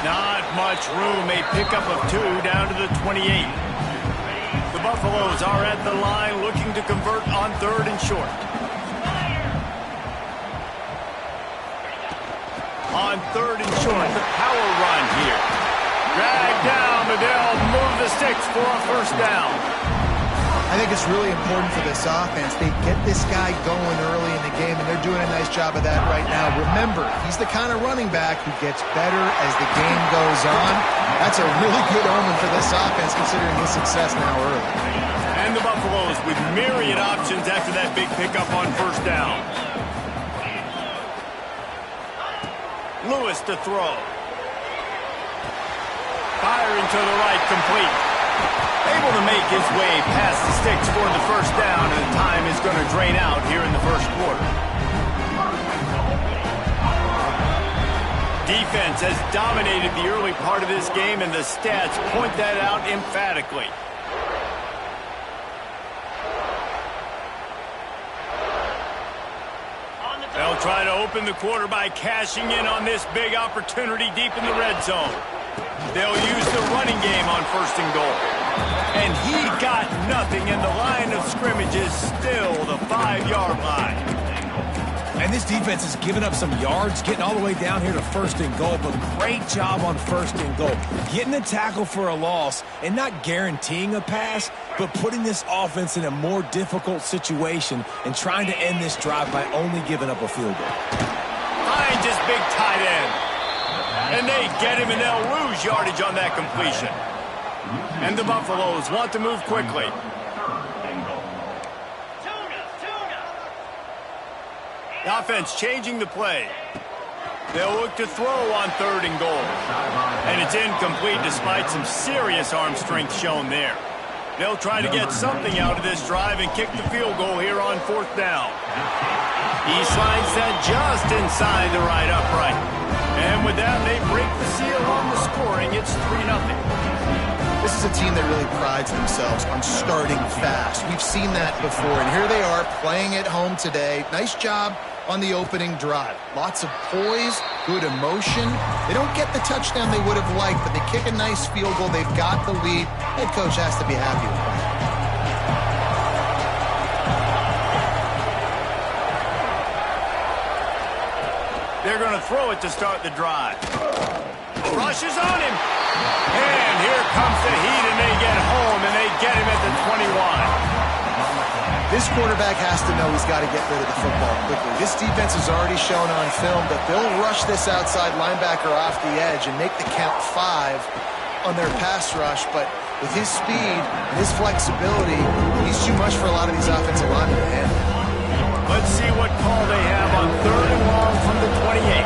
Speaker 1: Not much room. A pickup of 2 down to the 28. The Buffaloes are at the line looking to convert on 3rd and short. On 3rd and short, the power run here. Drag down, but they'll move the sticks for a first down.
Speaker 2: I think it's really important for this offense. They get this guy going early in the game, and they're doing a nice job of that right now. Remember, he's the kind of running back who gets better as the game goes on. That's a really good omen for this offense, considering his success now early.
Speaker 1: And the Buffaloes with myriad options after that big pickup on first down. Lewis to throw. Firing to the right, complete. Able to make his way past the sticks for the first down, and the time is going to drain out here in the first quarter. Defense has dominated the early part of this game, and the stats point that out emphatically. They'll try to open the quarter by cashing in on this big opportunity deep in the red zone. They'll use the running game on 1st and goal. And he got nothing, and the line of scrimmage is still the 5-yard line.
Speaker 3: And this defense has given up some yards, getting all the way down here to 1st and goal, but great job on 1st and goal. Getting the tackle for a loss and not guaranteeing a pass, but putting this offense in a more difficult situation and trying to end this drive by only giving up a field goal.
Speaker 1: Finds his big tight end. And they get him, and they'll lose yardage on that completion. And the Buffaloes want to move quickly. The offense changing the play. They'll look to throw on 3rd and goal. And it's incomplete despite some serious arm strength shown there. They'll try to get something out of this drive and kick the field goal here on 4th down. He slides that just inside the right upright. And with that, they break the seal on the scoring. It's 3-0.
Speaker 2: This is a team that really prides themselves on starting fast. We've seen that before, and here they are playing at home today. Nice job on the opening drive. Lots of poise, good emotion. They don't get the touchdown they would have liked, but they kick a nice field goal. They've got the lead. Head coach has to be happy with that.
Speaker 1: They're going to throw it to start the drive. Rushes on him. And here comes the heat, and they get home, and they get him at the 21.
Speaker 2: This quarterback has to know he's got to get rid of the football quickly. This defense has already shown on film that they'll rush this outside linebacker off the edge and make the count 5 on their pass rush. But with his speed and his flexibility, he's too much for a lot of these offensive linemen to handle.
Speaker 1: Let's see what call they have on 3rd and long from the 28.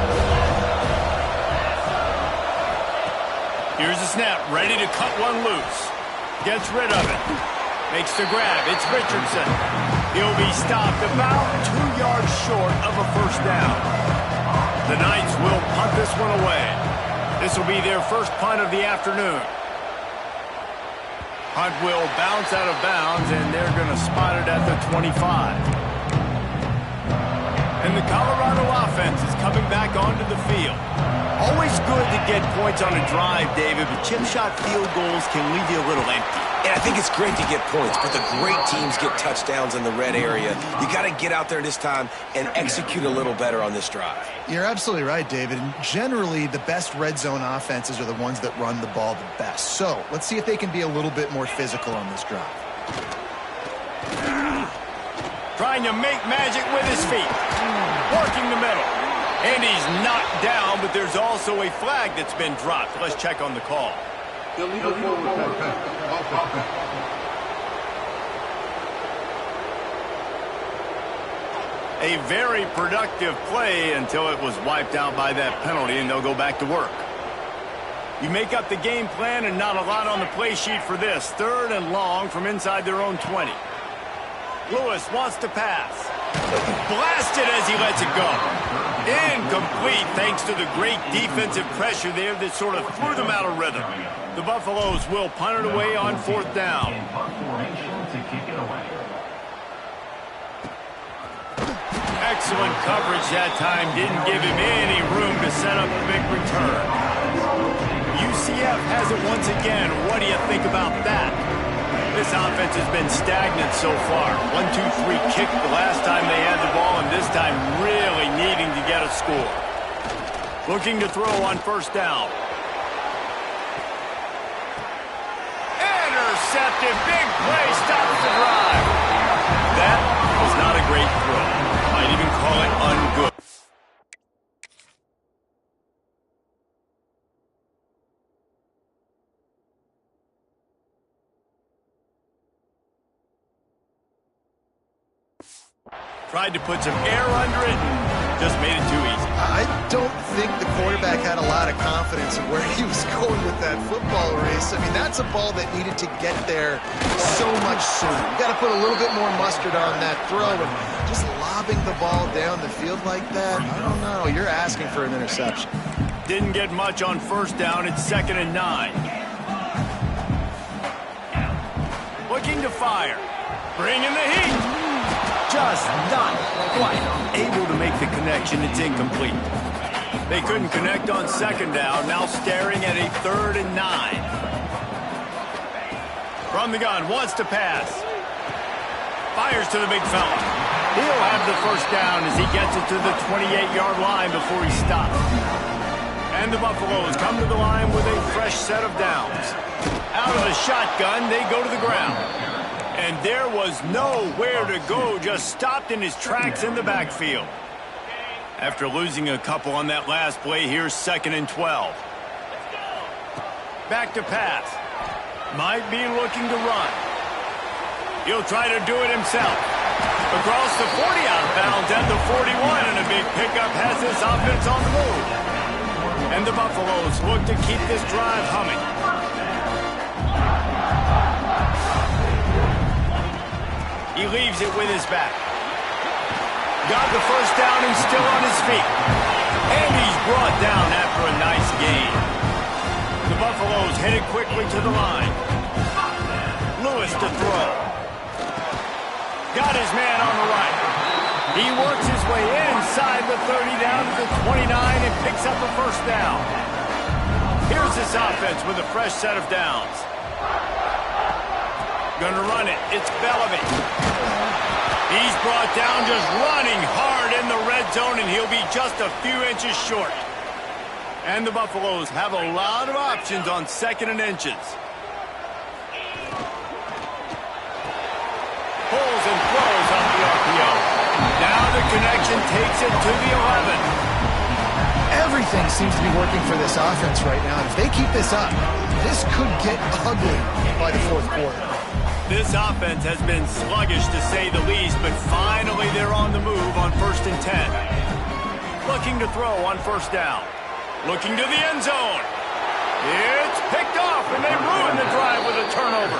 Speaker 1: Here's the snap, ready to cut one loose. Gets rid of it. Makes the grab. It's Richardson. He'll be stopped about 2 yards short of a first down. The Knights will punt this one away. This will be their first punt of the afternoon. Punt will bounce out of bounds, and they're going to spot it at the 25. And the Colorado offense is coming back onto the field. Always good to get points on a drive, David, but chip shot field goals can leave you a little empty.
Speaker 3: And I think it's great to get points, but the great teams get touchdowns in the red area. You got to get out there this time and execute a little better on this drive.
Speaker 2: You're absolutely right, David. And generally, the best red zone offenses are the ones that run the ball the best. So let's see if they can be a little bit more physical on this drive.
Speaker 1: Trying to make magic with his feet. Working the middle. And he's knocked down, but there's also a flag that's been dropped. Let's check on the call. A very productive play until it was wiped out by that penalty, and they'll go back to work. You make up the game plan and not a lot on the play sheet for this. 3rd and long from inside their own 20. Lewis wants to pass. Blasted as he lets it go. Incomplete thanks to the great defensive pressure there that sort of threw them out of rhythm. The Buffaloes will punt it away on 4th down. Excellent coverage that time. Didn't give him any room to set up a big return. UCF has it once again. What do you think about that? This offense has been stagnant so far. 1-2-3 kick the last time they had the ball, and this time really needing to get a score. Looking to throw on 1st down. Intercepted. Big play. Stops the drive. That was not a great throw. Might even call it ungood. Tried to put some air under it and just made it too easy.
Speaker 2: I don't think the quarterback had a lot of confidence in where he was going with that football race. I mean, that's a ball that needed to get there so much sooner. You got to put a little bit more mustard on that throw, and just lobbing the ball down the field like that, I don't know. You're asking for an interception.
Speaker 1: Didn't get much on 1st down. It's 2nd and 9. Looking to fire. Bringing the heat. Just not quite able to make the connection. It's incomplete. They couldn't connect on 2nd down. Now staring at a 3rd and 9. From the gun, wants to pass. Fires to the big fella. He'll have the 1st down as he gets it to the 28-yard line before he stops. And the Buffaloes come to the line with a fresh set of downs. Out of the shotgun, they go to the ground. And there was nowhere to go, just stopped in his tracks in the backfield. After losing a couple on that last play, here's 2nd and 12. Back to pass. Might be looking to run. He'll try to do it himself. Across the 40 out of bounds at the 41, and a big pickup has this offense on the move. And the Buffaloes look to keep this drive humming. He leaves it with his back. Got the 1st down and still on his feet. And he's brought down after a nice gain. The Buffaloes headed quickly to the line. Lewis to throw. Got his man on the right. He works his way inside the 30 down to the 29 and picks up a 1st down. Here's this offense with a fresh set of downs. Gonna run it. It's Bellamy. He's brought down just running hard in the red zone, and he'll be just a few inches short. And the Buffaloes have a lot of options on 2nd and inches. Pulls and throws off the RPO. Now the connection takes it to the 11.
Speaker 2: Everything seems to be working for this offense right now. If they keep this up, this could get ugly by the 4th quarter.
Speaker 1: This offense has been sluggish to say the least, but finally they're on the move on 1st and 10. Looking to throw on 1st down. Looking to the end zone. It's picked off, and they ruin the drive with a turnover.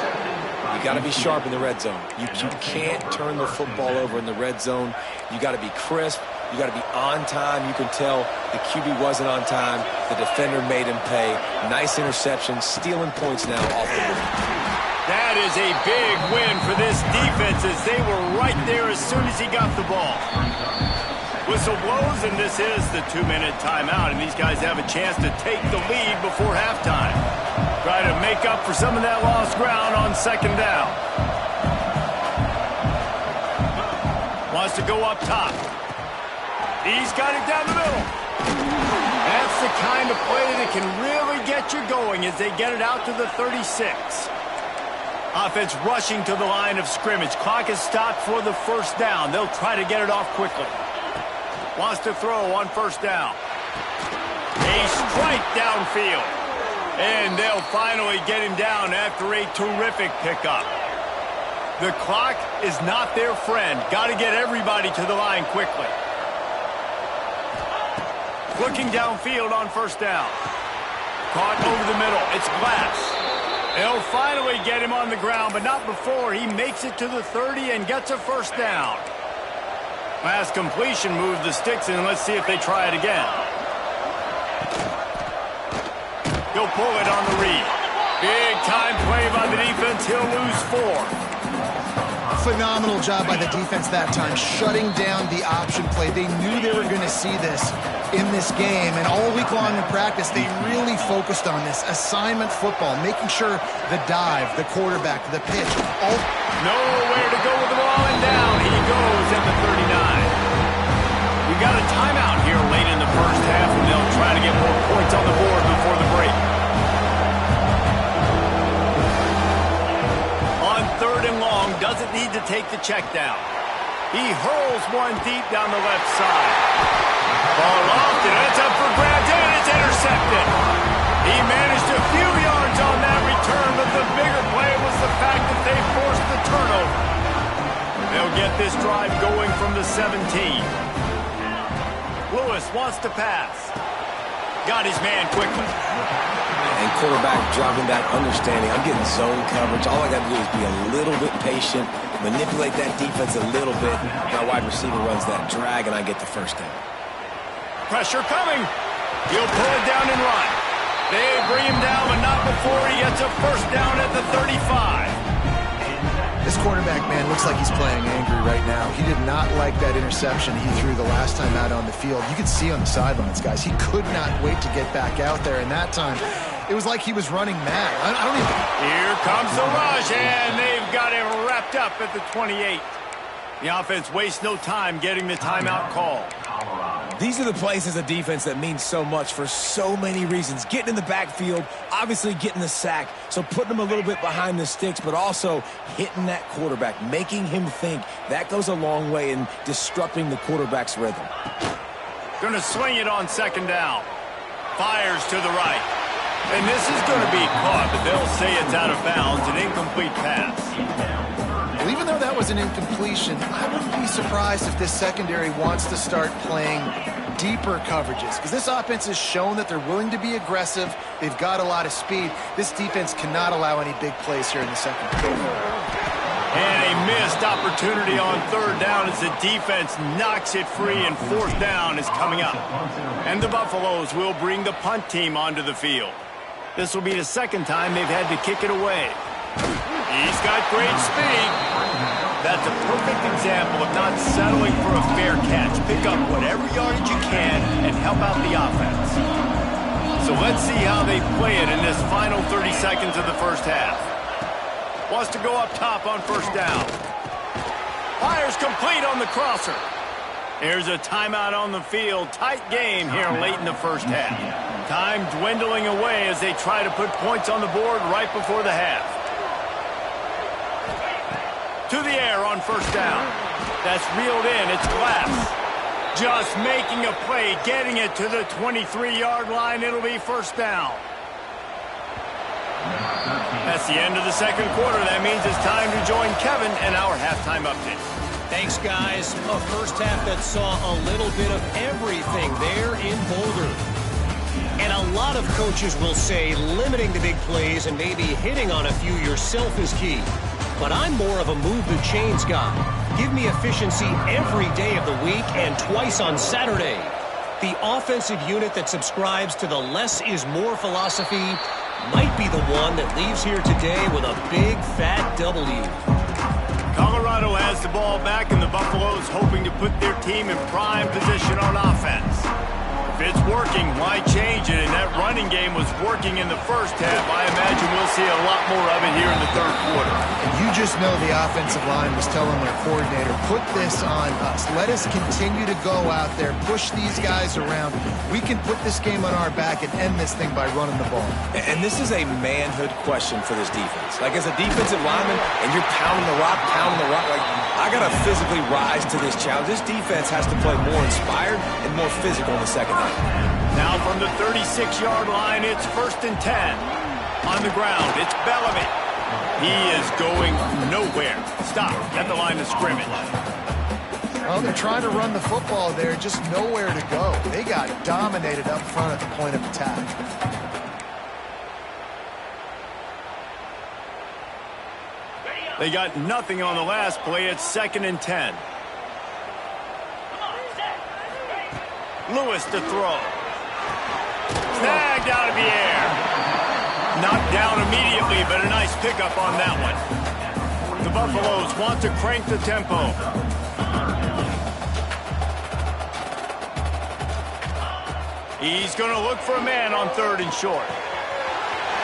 Speaker 3: You got to be sharp in the red zone. You can't turn the football over in the red zone. You got to be crisp. You got to be on time. You can tell the QB wasn't on time. The defender made him pay. Nice interception, stealing points now off the board.
Speaker 1: That is a big win for this defense as they were right there as soon as he got the ball. Whistle blows, and this is the 2-minute timeout, and these guys have a chance to take the lead before halftime. Try to make up for some of that lost ground on second down. Wants to go up top. He's got it down the middle. That's the kind of play that can really get you going as they get it out to the 36. Offense rushing to the line of scrimmage. Clock is stopped for the first down. They'll try to get it off quickly. Wants to throw on first down. A strike downfield. And they'll finally get him down after a terrific pickup. The clock is not their friend. Got to get everybody to the line quickly. Looking downfield on first down. Caught over the middle. It's Glass. They'll finally get him on the ground, but not before he makes it to the 30 and gets a first down. Last completion moved the sticks in. Let's see if they try it again. He'll pull it on the read. Big time play by the defense. He'll lose 4.
Speaker 2: Phenomenal job by the defense that time, shutting down the option play. They knew they were going to see this in this game, and all week long in practice, they really focused on this assignment football, making sure the dive, the quarterback, the pitch, all...
Speaker 1: Nowhere to go with the ball, and down he goes at the 39. We got a timeout here late in the first half, and they'll try to get more points on the board before the break. On third and long, doesn't need to take the check down. He hurls one deep down the left side. Ball off, and it's up for grabs, and it's intercepted. He managed a few yards on that return, but the bigger play was the fact that they forced the turnover. They'll get this drive going from the 17. Lewis wants to pass. Got his man quickly.
Speaker 3: And quarterback dropping back, understanding I'm getting zone coverage. All I got to do is be a little bit patient, manipulate that defense a little bit. My wide receiver runs that drag, and I get the first down.
Speaker 1: Pressure coming. He'll pull it down and run. They bring him down, but not before he gets a first down at the 35.
Speaker 2: This quarterback, man, looks like he's playing angry right now. He did not like that interception he threw the last time out on the field. You could see on the sidelines, guys. He could not wait to get back out there, and that time, it was like he was running mad. I don't even...
Speaker 1: Here comes the rush, and they've got him wrapped up at the 28. The offense wastes no time getting the timeout call.
Speaker 3: These are the plays as a defense that mean so much for so many reasons. Getting in the backfield, obviously getting the sack, so putting him a little bit behind the sticks, but also hitting that quarterback, making him think. That goes a long way in disrupting the quarterback's rhythm.
Speaker 1: Going to swing it on second down. Fires to the right. And this is going to be caught, but they'll say it's out of bounds, an incomplete pass.
Speaker 2: Well, even though that was an incompletion, I wouldn't be surprised if this secondary wants to start playing deeper coverages, because this offense has shown that they're willing to be aggressive. They've got a lot of speed. This defense cannot allow any big plays here in the second.
Speaker 1: And a missed opportunity on third down as the defense knocks it free, and fourth down is coming up. And the Buffaloes will bring the punt team onto the field. This will be the second time they've had to kick it away. He's got great speed. That's a perfect example of not settling for a fair catch. Pick up whatever yardage you can and help out the offense. So let's see how they play it in this final 30 seconds of the first half. Wants to go up top on first down. Fires complete on the crosser. Here's a timeout on the field. Tight game here late in the first half. Time dwindling away as they try to put points on the board right before the half. To the air on first down. That's reeled in. It's Glass. Just making a play, getting it to the 23-yard line. It'll be first down. That's the end of the second quarter. That means it's time to join Kevin and our halftime update.
Speaker 4: Thanks, guys. A first half that saw a little bit of everything there in Boulder. And a lot of coaches will say limiting the big plays and maybe hitting on a few yourself is key. But I'm more of a move the chains guy. Give me efficiency every day of the week and twice on Saturday. The offensive unit that subscribes to the less is more philosophy might be the one that leaves here today with a big fat W.
Speaker 1: Colorado has the ball back, and the Buffaloes hoping to put their team in prime position on offense. If it's working, why change it? And that running game was working in the first half. I imagine we'll see a lot more of it here in the third quarter.
Speaker 2: And you just know the offensive line was telling their coordinator, put this on us. Let us continue to go out there, push these guys around. We can put this game on our back and end this thing by running the ball.
Speaker 3: And this is a manhood question for this defense. Like, as a defensive lineman, and you're pounding the rock, like, I got to physically rise to this challenge. This defense has to play more inspired and more physical in the second half.
Speaker 1: Now from the 36-yard line, it's 1st and 10. On the ground, it's Bellamy. He is going nowhere. Stop at the line of scrimmage.
Speaker 2: Well, they're trying to run the football there, just nowhere to go. They got dominated up front at the point of attack.
Speaker 1: They got nothing on the last play. It's 2nd and 10. Lewis to throw. Snagged out of the air. Knocked down immediately, but a nice pickup on that one. The Buffaloes want to crank the tempo. He's going to look for a man on 3rd and short.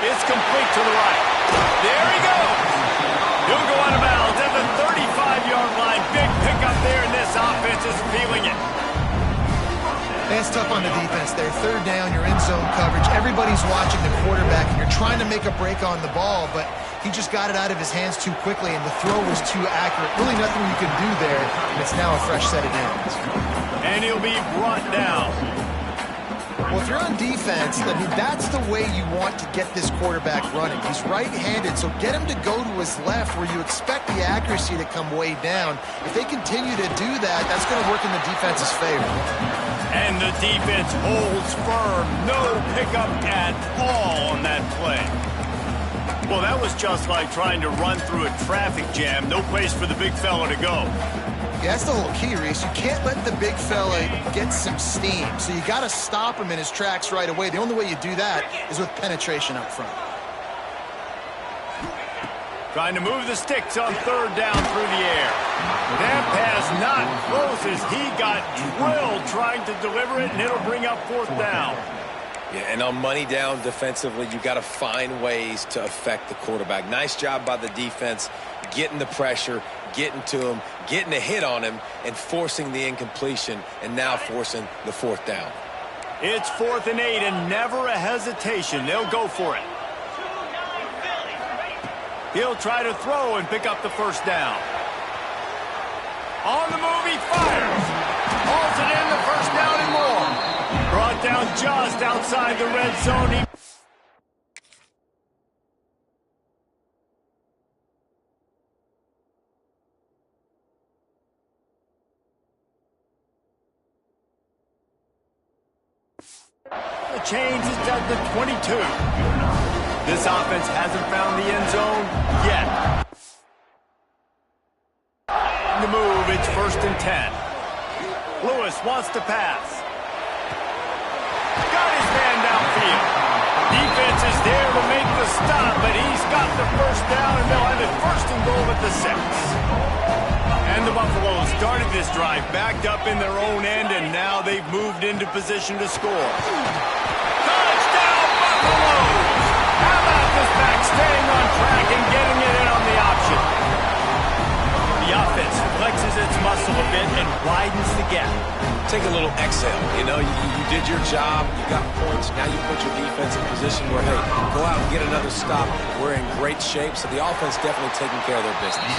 Speaker 1: It's complete to the right. There he goes. He'll go out of bounds at the 35-yard line. Big pickup there, and this offense is feeling it.
Speaker 2: That's tough on the defense there. 3rd down, you're in zone coverage. Everybody's watching the quarterback, and you're trying to make a break on the ball, but he just got it out of his hands too quickly, and the throw was too accurate. Really nothing you can do there, and it's now a fresh set of downs.
Speaker 1: And he'll be brought down.
Speaker 2: Well, if you're on defense, I mean, that's the way you want to get this quarterback running. He's right-handed, so get him to go to his left where you expect the accuracy to come way down. If they continue to do that, that's going to work in the defense's favor.
Speaker 1: And the defense holds firm. No pickup at all on that play. Well, that was just like trying to run through a traffic jam. No place for the big fella to go.
Speaker 2: Yeah, that's the whole key, Reese. You can't let the big fella get some steam. So you got to stop him in his tracks right away. The only way you do that is with penetration up front.
Speaker 1: Trying to move the sticks on 3rd down through the air. That pass not close as he got drilled trying to deliver it, and it'll bring up 4th down.
Speaker 3: Yeah, and on money down defensively, you got to find ways to affect the quarterback. Nice job by the defense, getting the pressure, getting to him, getting a hit on him, and forcing the incompletion, and now forcing the 4th down.
Speaker 1: It's 4th and 8, and never a hesitation. They'll go for it. He'll try to throw and pick up the 1st down. On the move, he fires. Hauls it in, the 1st down and more. Brought down just outside the red zone. The change is at the 22. This offense hasn't found the end zone yet. The move, it's 1st and 10. Lewis wants to pass. Got his man downfield. Defense is there to make the stop, but he's got the 1st down, and they'll have it 1st and goal at the 6. And the Buffaloes started this drive backed up in their own end, and now they've moved into position to score. Touchdown, Buffaloes! How about this back staying on track and getting it in on the option? The offense flexes its muscle a bit and widens the gap.
Speaker 3: Take a little exhale. You know, you did your job. You got points. Now you put your defense in position where, hey, go out and get another stop. We're in great shape, so the offense definitely taking care of their business.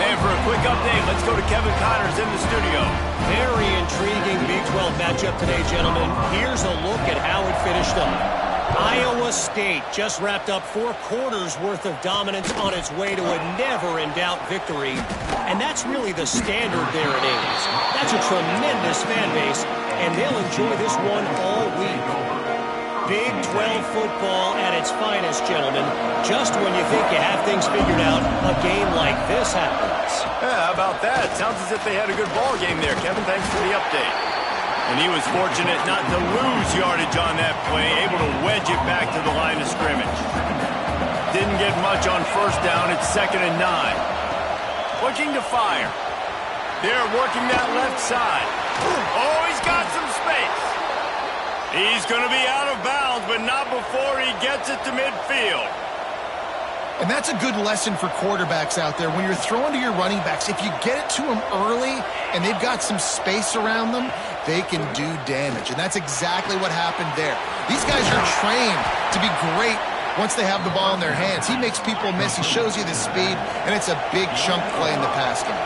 Speaker 1: And for a quick update, let's go to Kevin Connors in the studio.
Speaker 4: Very intriguing Big 12 matchup today, gentlemen. Here's a look at how it finished up. Iowa State just wrapped up 4 quarters worth of dominance on its way to a never-in-doubt victory. And that's really the standard there at Ames. That's a tremendous fan base, and they'll enjoy this one all week. Big 12 football at its finest, gentlemen. Just when you think you have things figured out, a game like this happens.
Speaker 1: Yeah, how about that? Sounds as if they had a good ball game there, Kevin. Thanks for the update. And he was fortunate not to lose yardage on that play, able to wedge it back to the line of scrimmage. Didn't get much on first down. It's 2nd and 9. Looking to fire. They're working that left side. Oh, he's got some space. He's going to be out of bounds, but not before he gets it to midfield.
Speaker 2: And that's a good lesson for quarterbacks out there. When you're throwing to your running backs, if you get it to them early and they've got some space around them, they can do damage. And that's exactly what happened there. These guys are trained to be great once they have the ball in their hands. He makes people miss. He shows you the speed, and it's a big chunk play in the pass game.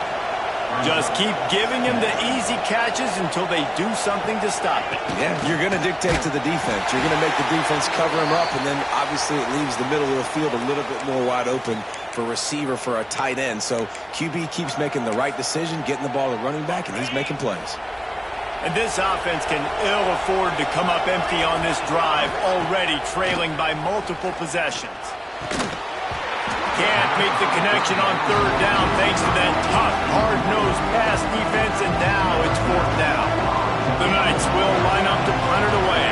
Speaker 1: Just keep giving him the easy catches until they do something to stop it.
Speaker 3: Yeah, you're going to dictate to the defense. You're going to make the defense cover him up, and then obviously it leaves the middle of the field a little bit more wide open for receiver, for a tight end. So QB keeps making the right decision, getting the ball to running back, and he's making plays.
Speaker 1: And this offense can ill afford to come up empty on this drive, already trailing by multiple possessions. Can't make the connection on 3rd down thanks to that tough, hard-nosed pass defense, and now it's 4th down. The Knights will line up to punt it away.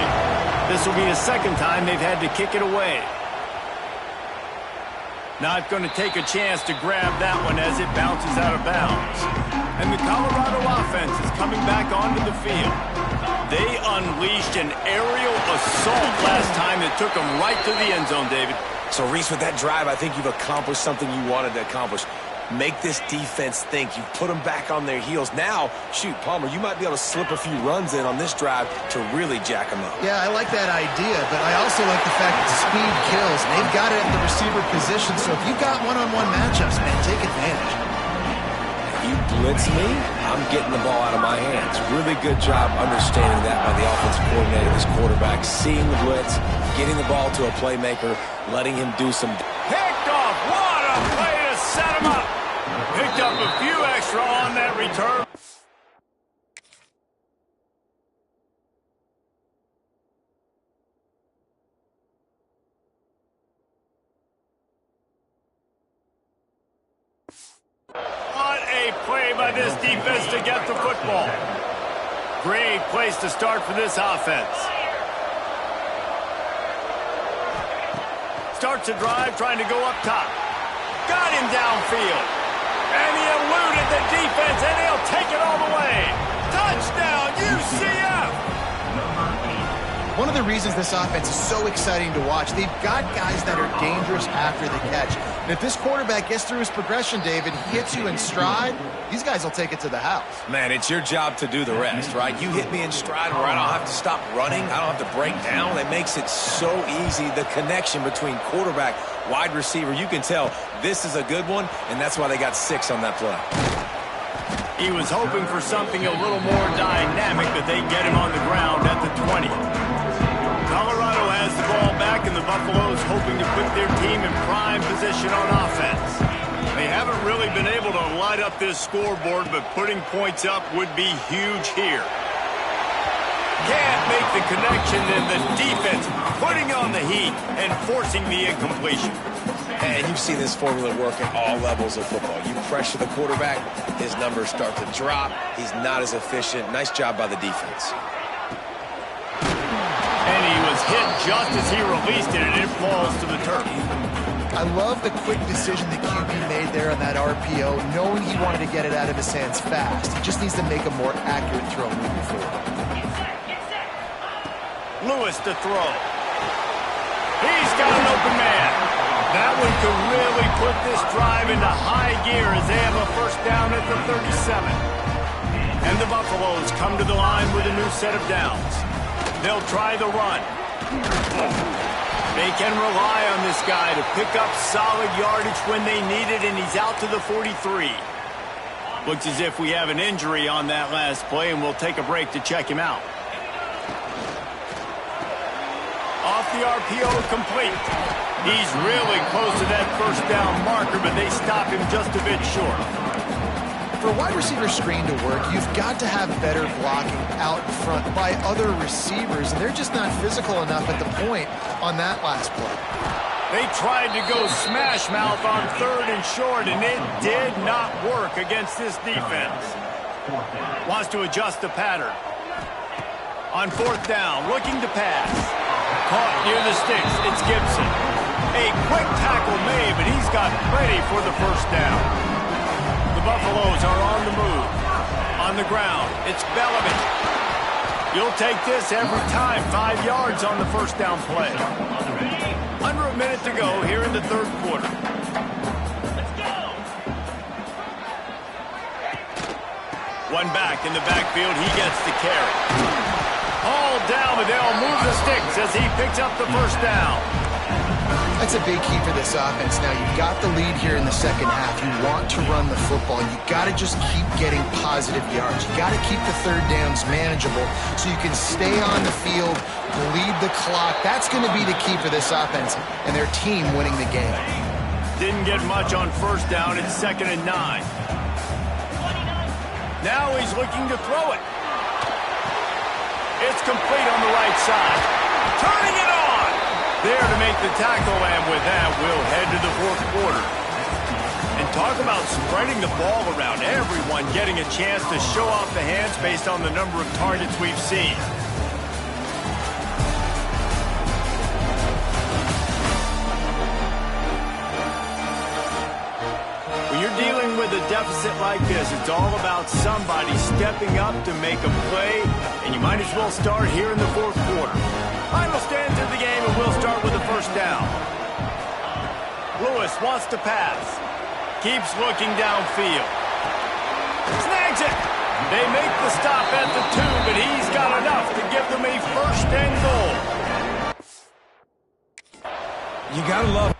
Speaker 1: This will be the 2nd time they've had to kick it away. Not going to take a chance to grab that one as it bounces out of bounds. And the Colorado offense is coming back onto the field. They unleashed an aerial assault last time that took them right to the end zone, David.
Speaker 3: So, Reese, with that drive, I think you've accomplished something you wanted to accomplish. Make this defense think. You've put them back on their heels. Now, shoot, Palmer, you might be able to slip a few runs in on this drive to really jack them up.
Speaker 2: Yeah, I like that idea, but I also like the fact that speed kills. They've got it at the receiver position, so if you've got one-on-one matchups, man, take advantage.
Speaker 3: You blitz me, I'm getting the ball out of my hands. Really good job understanding that by the offensive coordinator, this quarterback, seeing the blitz, getting the ball to a playmaker, letting him do some...
Speaker 1: Picked off! What a play to set him up! Picked up a few extra on that return. What a play by this defense to get the football. Great place to start for this offense. Starts a drive trying to go up top. Got him downfield. And he eluded the defense, and he'll take it all the way. Touchdown, UCF!
Speaker 2: One of the reasons this offense is so exciting to watch, they've got guys that are dangerous after the catch. And if this quarterback gets through his progression, David, hits you in stride, these guys will take it to the house.
Speaker 3: Man, it's your job to do the rest, right? You hit me in stride where I don't have to stop running. I don't have to break down. It makes it so easy. The connection between quarterback, wide receiver, you can tell this is a good one, and that's why they got 6 on that play.
Speaker 1: He was hoping for something a little more dynamic, but they get him on the ground at the 20. Colorado has the ball back, and the Buffaloes hoping to put their team in prime position on offense. They haven't really been able to light up this scoreboard, but putting points up would be huge here. Can't make the connection, and the defense putting on the heat and forcing the incompletion.
Speaker 3: And you've seen this formula work at all levels of football. You pressure the quarterback, his numbers start to drop. He's not as efficient. Nice job by the defense.
Speaker 1: And he was hit just as he released it, and it falls to the turf.
Speaker 2: I love the quick decision that QB made there on that RPO, knowing he wanted to get it out of his hands fast. He just needs to make a more accurate throw moving forward.
Speaker 1: Lewis to throw. He's got an open man. That one could really put this drive into high gear as they have a first down at the 37. And the Buffaloes come to the line with a new set of downs. They'll try the run. They can rely on this guy to pick up solid yardage when they need it, and he's out to the 43. Looks as if we have an injury on that last play, and we'll take a break to check him out. Off the RPO, complete. He's really close to that first down marker, but they stop him just a bit short.
Speaker 2: for a wide receiver screen to work, you've got to have better blocking out in front by other receivers, and they're just not physical enough at the point on that last play.
Speaker 1: They tried to go smash mouth on 3rd and short, and it did not work against this defense. Wants to adjust the pattern. On 4th down, looking to pass. Caught near the sticks. It's Gibson. A quick tackle made, but he's got plenty for the 1st down. The Buffaloes are on the move. On the ground, it's Bellamy. You'll take this every time. 5 yards on the 1st down play. Under a minute to go here in the 3rd quarter. One back in the backfield. He gets the carry. All down, but they'll move the sticks as he picks up the 1st down.
Speaker 2: That's a big key for this offense. Now, you've got the lead here in the 2nd half. You want to run the football, and you got to just keep getting positive yards. You got to keep the 3rd downs manageable so you can stay on the field, lead the clock. That's going to be the key for this offense and their team winning the game.
Speaker 1: Didn't get much on 1st down. It's 2nd and 9. Now he's looking to throw it. It's complete on the right side. Turning it on. There to make the tackle, and with that, we'll head to the 4th quarter. And talk about spreading the ball around. Everyone getting a chance to show off the hands based on the number of targets we've seen. When you're dealing with a deficit like this, it's all about somebody stepping up to make a play, and you might as well start here in the 4th quarter. Final stands of the game, and we'll start with the 1st down. Lewis wants to pass. Keeps looking downfield. Snags it. They make the stop at the 2, but he's got enough to give them a 1st and goal.
Speaker 3: You gotta love it.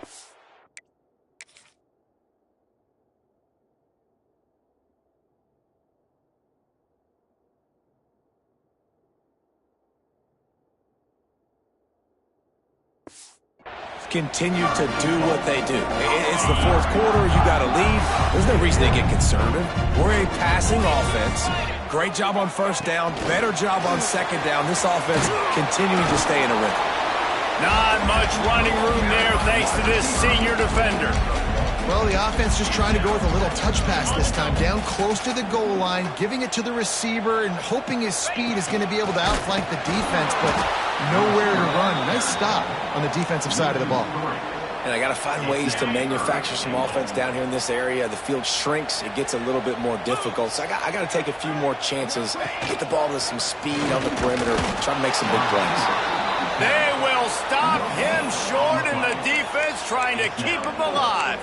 Speaker 3: Continue to do what they do. It's the 4th quarter. You got to lead. There's no reason to get concerned. We're a passing offense. Great job on 1st down. Better job on 2nd down. This offense continuing to stay in a rhythm.
Speaker 1: Not much running room there thanks to this senior defender.
Speaker 2: Well, the offense just trying to go with a little touch pass this time. Down close to the goal line, giving it to the receiver and hoping his speed is going to be able to outflank the defense, but nowhere to run. Nice stop on the defensive side of the ball.
Speaker 3: And I got to find ways to manufacture some offense down here in this area. The field shrinks. It gets a little bit more difficult. So I got to take a few more chances, get the ball to some speed on the perimeter, try to make some big plays.
Speaker 1: They will stop him short, and the defense trying to keep him alive.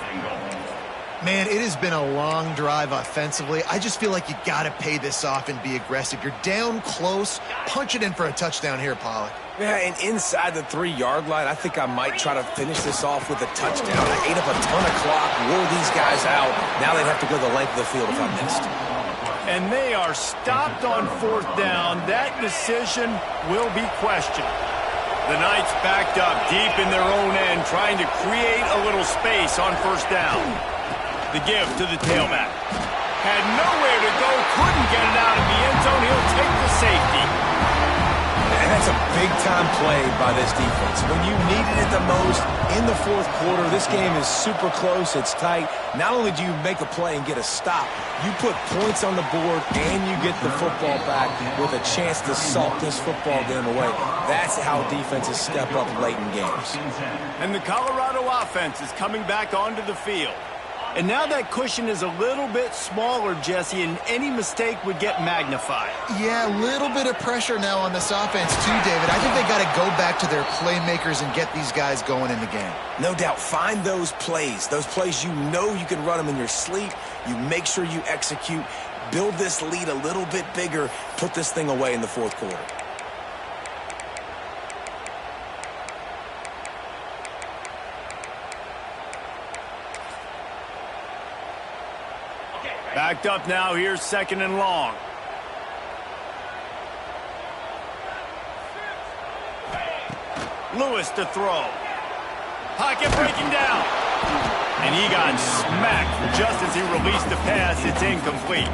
Speaker 2: Man, it has been a long drive offensively. I just feel like you got to pay this off and be aggressive. You're down close. Punch it in for a touchdown here, Pollack.
Speaker 3: Yeah, and inside the 3-yard line, I think I might try to finish this off with a touchdown. I ate up a ton of clock, wore these guys out. Now they'd have to go the length of the field if I missed.
Speaker 1: And they are stopped on 4th down. That decision will be questioned. The Knights backed up deep in their own end, trying to create a little space on 1st down. The give to the tailback. Had nowhere to go, couldn't get it out of the end zone. He'll take the safety.
Speaker 3: And that's a big-time play by this defense. When you needed it the most in the 4th quarter, this game is super close. It's tight. Not only do you make a play and get a stop, you put points on the board and you get the football back with a chance to salt this football game away. That's how defenses step up late in games.
Speaker 1: And the Colorado offense is coming back onto the field. And now that cushion is a little bit smaller, Jesse, and any mistake would get magnified.
Speaker 2: Yeah, a little bit of pressure now on this offense too, David. I think they got to go back to their playmakers and get these guys going in the game.
Speaker 3: No doubt. Find those plays you know you can run them in your sleep. You make sure you execute. Build this lead a little bit bigger. Put this thing away in the 4th quarter.
Speaker 1: Backed up now, here's 2nd and long. Lewis to throw. Pocket breaking down. And he got smacked just as he released the pass. It's incomplete.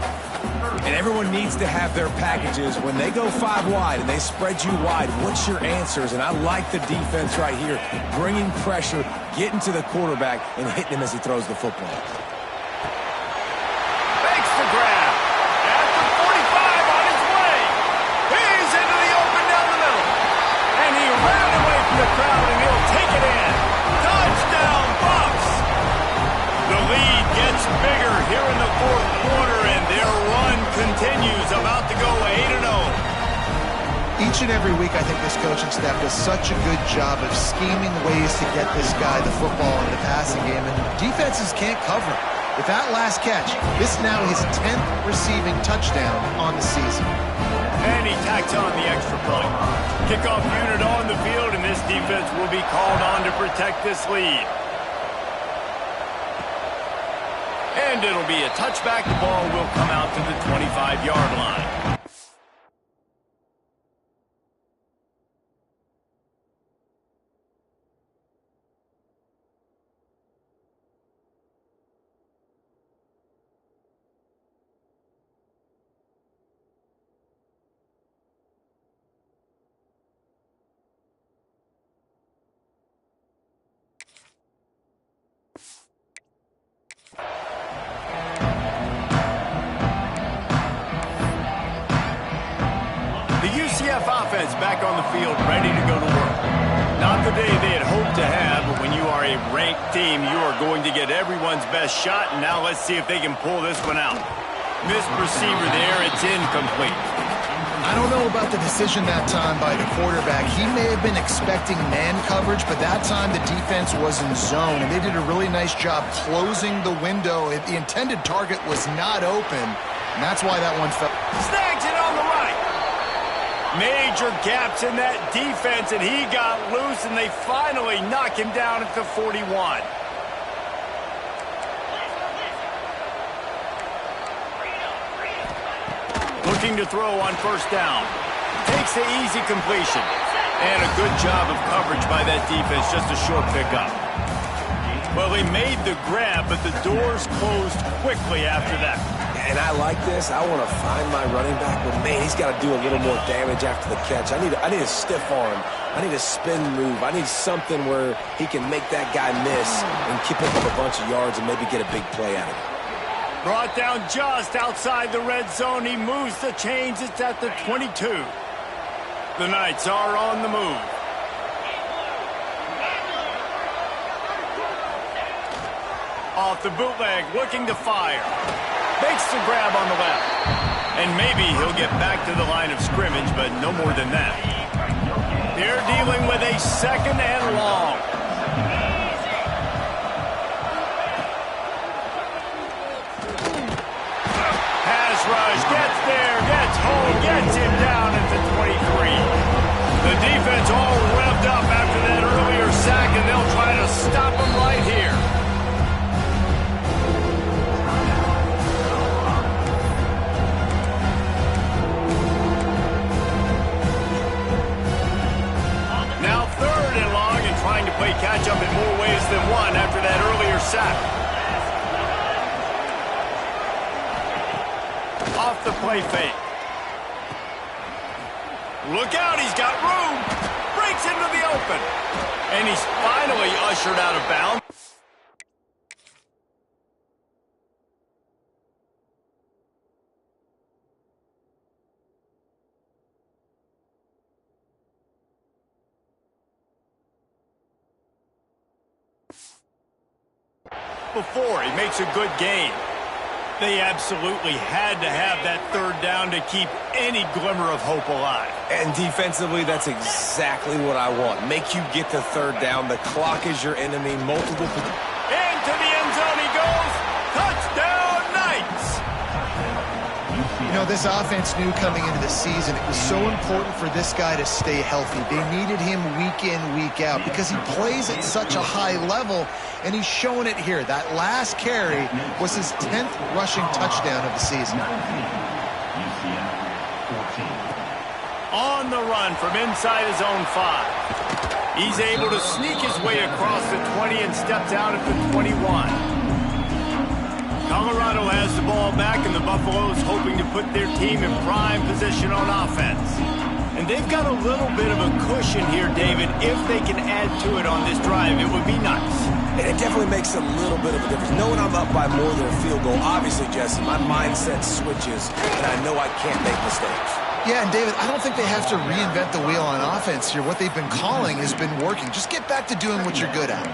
Speaker 3: And everyone needs to have their packages. When they go 5 wide and they spread you wide, what's your answers? And I like the defense right here, bringing pressure, getting to the quarterback, and hitting him as he throws the football.
Speaker 1: Makes the grab. At the 45 on his way. He's into the open down the middle. And he ran away from the crowd, and he'll take it in. Touchdown, Bucs. The lead gets bigger here in the fourth quarter, and their run continues, about to go 8-0.
Speaker 2: Each and every week, I think this coaching staff does such a good job of scheming ways to get this guy the football in the passing game, and defenses can't cover him. With that last catch, this now his 10th receiving touchdown on the season.
Speaker 1: And he tacks on the extra point. Kickoff unit on the field, and this defense will be called on to protect this lead. And it'll be a touchback. The ball will come out to the 25-yard line. UCF offense back on the field, ready to go to work. Not the day they had hoped to have, but when you are a ranked team, you are going to get everyone's best shot, and now let's see if they can pull this one out. Missed receiver there, it's incomplete.
Speaker 2: I don't know about the decision that time by the quarterback. He may have been expecting man coverage, but that time the defense was in zone, and they did a really nice job closing the window. The intended target was not open, and that's why that one fell.
Speaker 1: Snags it on the right. Major gaps in that defense, and he got loose, and they finally knock him down at the 41. Looking to throw on first down. Takes the easy completion. And a good job of coverage by that defense, just a short pickup. Well, he made the grab, but the doors closed quickly after that.
Speaker 3: And I like this. I want to find my running back, but man, he's got to do a little more damage after the catch. I need a stiff arm. I need a spin move. I need something where he can make that guy miss and keep up a bunch of yards and maybe get a big play out of it.
Speaker 1: Brought down just outside the red zone. He moves the chains. It's at the 22. The Knights are on the move. Off the bootleg, looking to fire. Makes the grab on the left. And maybe he'll get back to the line of scrimmage, but no more than that. They're dealing with a second and long. Pass rush, gets there, gets home, gets him down at the 23. The defense all revved up after that earlier sack, and they'll try to stop him right here. Play catch up in more ways than one after that earlier sack. Off the play fake. Look out, he's got room. Breaks into the open. And he's finally ushered out of bounds. Before he makes a good gain. They absolutely had to have that third down to keep any glimmer of hope alive.
Speaker 3: And defensively, that's exactly what I want. Make you get the third down. The clock is your enemy. Multiple.
Speaker 1: Into the end zone he goes. Touchdown, Knights!
Speaker 2: You know, this offense knew coming into the season it was so important for this guy to stay healthy. They needed him week in, week out because he plays at such a high level, and he's showing it here. That last carry was his 10th rushing touchdown of the season. On
Speaker 1: the run from inside his own 5. He's able to sneak his way across the 20 and steps out at the 21. Colorado has the ball back, and the Buffaloes hoping to put their team in prime position on offense. And they've got a little bit of a cushion here, David. If they can add to it on this drive, it would be nice.
Speaker 3: It definitely makes a little bit of a difference. Knowing I'm up by more than a field goal, obviously, Jesse, my mindset switches, and I know I can't make mistakes.
Speaker 2: Yeah, and David, I don't think they have to reinvent the wheel on offense here. What they've been calling has been working. Just get back to doing what you're good at.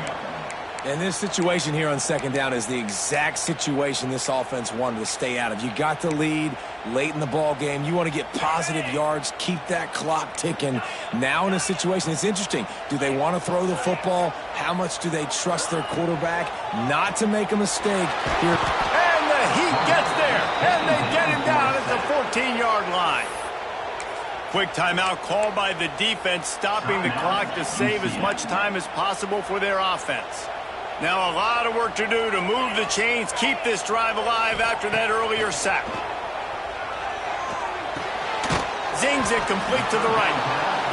Speaker 3: And this situation here on second down is the exact situation this offense wanted to stay out of. You got the lead late in the ball game. You want to get positive yards, keep that clock ticking. Now in a situation, it's interesting. Do they want to throw the football? How much do they trust their quarterback not to make a mistake here?
Speaker 1: And the Heat gets there, and they get him down at the 14-yard line. Quick timeout called by the defense, stopping the clock to save as much time as possible for their offense. Now a lot of work to do to move the chains, keep this drive alive after that earlier sack. Zings it complete to the right.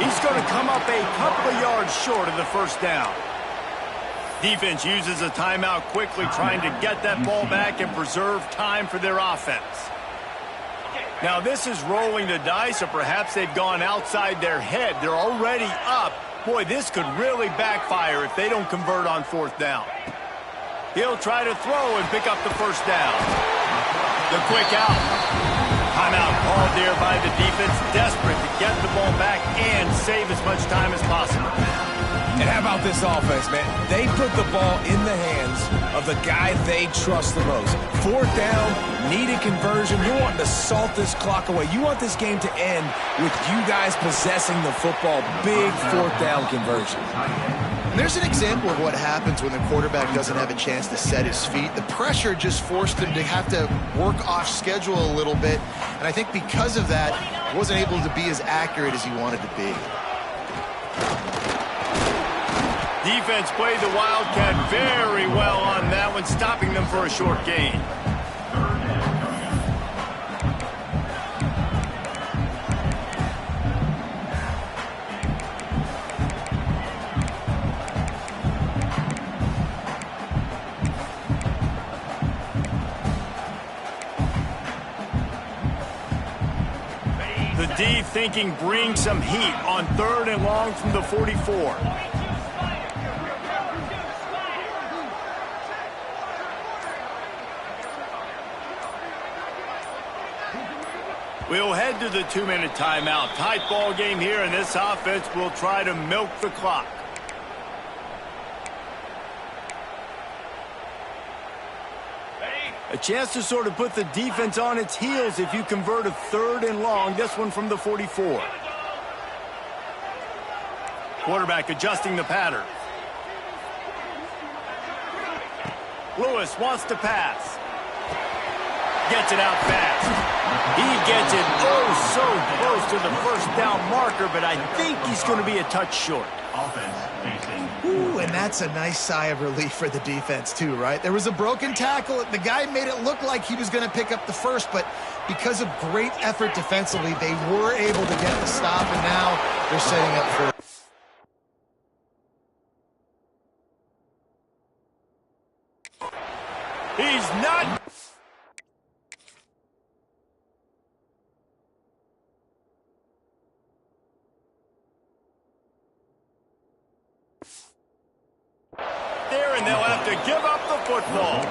Speaker 1: He's going to come up a couple of yards short of the first down. Defense uses a timeout quickly, trying to get that ball back and preserve time for their offense. Now this is rolling the dice, or perhaps they've gone outside their head. They're already up. Boy, this could really backfire if they don't convert on fourth down. He'll try to throw and pick up the first down. The quick out. Timeout called there by the defense, desperate to get the ball back and save as much time as possible.
Speaker 3: And how about this offense, man? They put the ball in the hands of the guy they trust the most. Fourth down, needed conversion. You're wanting to salt this clock away. You want this game to end with you guys possessing the football. Big fourth down conversion.
Speaker 2: And there's an example of what happens when the quarterback doesn't have a chance to set his feet. The pressure just forced him to have to work off schedule a little bit. And I think because of that, he wasn't able to be as accurate as he wanted to be.
Speaker 1: Defense played the Wildcat very well on that one, stopping them for a short gain. The D thinking bring some heat on 3rd and long from the 44. We'll head to the 2-minute timeout. Tight ball game here, and this offense will try to milk the clock. A chance to sort of put the defense on its heels if you convert a 3rd and long, this one from the 44. Quarterback adjusting the pattern. Lewis wants to pass. Gets it out fast. He gets it so close to the first down marker, but I think he's going to be a touch short.
Speaker 2: Ooh, and that's a nice sigh of relief for the defense too, right? There was a broken tackle. The guy made it look like he was going to pick up the first, but because of great effort defensively, they were able to get the stop, and now they're setting up for...
Speaker 1: He's not... there, and they'll have to give up the football.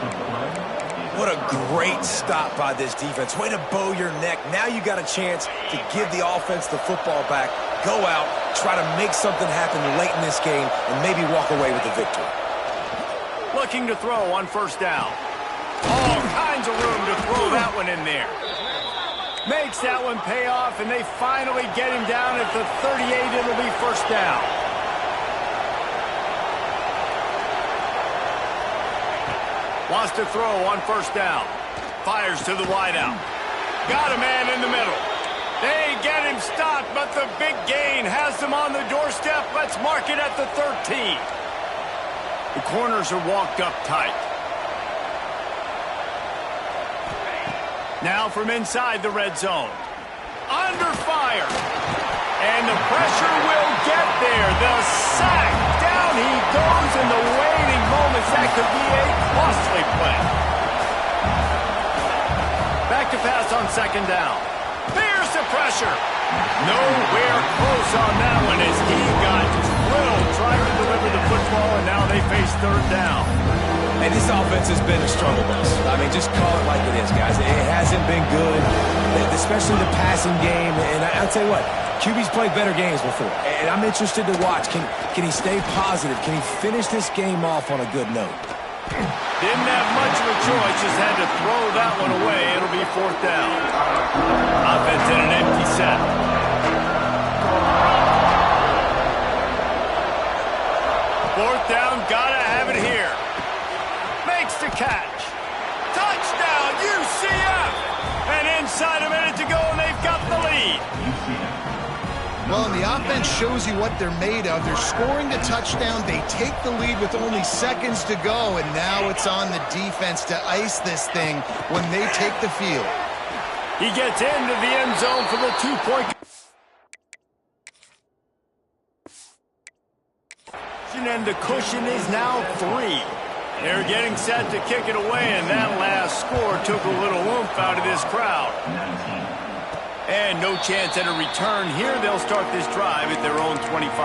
Speaker 3: What a great stop by this defense. Way to bow your neck. Now you got a chance to give the offense the football back, go out, try to make something happen late in this game, and maybe walk away with the victory.
Speaker 1: Looking to throw on first down. All kinds of room to throw that one in there. Makes that one pay off, and they finally get him down at the 38. It'll be first down. Wants to throw on first down. Fires to the wideout. Got a man in the middle. They get him stopped, but the big gain has them on the doorstep. Let's mark it at the 13. The corners are walked up tight. Now from inside the red zone. Under fire. And the pressure will get there. The sack. Down he goes in the waiting moments. That could be a costly play. Back to pass on second down. There's the pressure. Nowhere close on that one as he got drilled trying to deliver the football, and now they face third down.
Speaker 3: Hey, this offense has been a struggle bus. I mean, just call it like it is, guys. It hasn't been good, especially the passing game. And I'll tell you what, QB's played better games before. And I'm interested to watch. Can he stay positive? Can he finish this game off on a good note?
Speaker 1: Didn't have much of a choice, just had to throw that one away. It'll be fourth down. Offense in an empty set. Fourth down, gotta have it here. Makes the catch. Touchdown, UCF! And inside a minute to go, and they've got the lead.
Speaker 2: Well, and the offense shows you what they're made of. They're scoring the touchdown. They take the lead with only seconds to go, and now it's on the defense to ice this thing when they take the field.
Speaker 1: He gets into the end zone for the 2-point. And the cushion is now 3. They're getting set to kick it away, and that last score took a little oomph out of this crowd. And no chance at a return here. They'll start this drive at their own 25.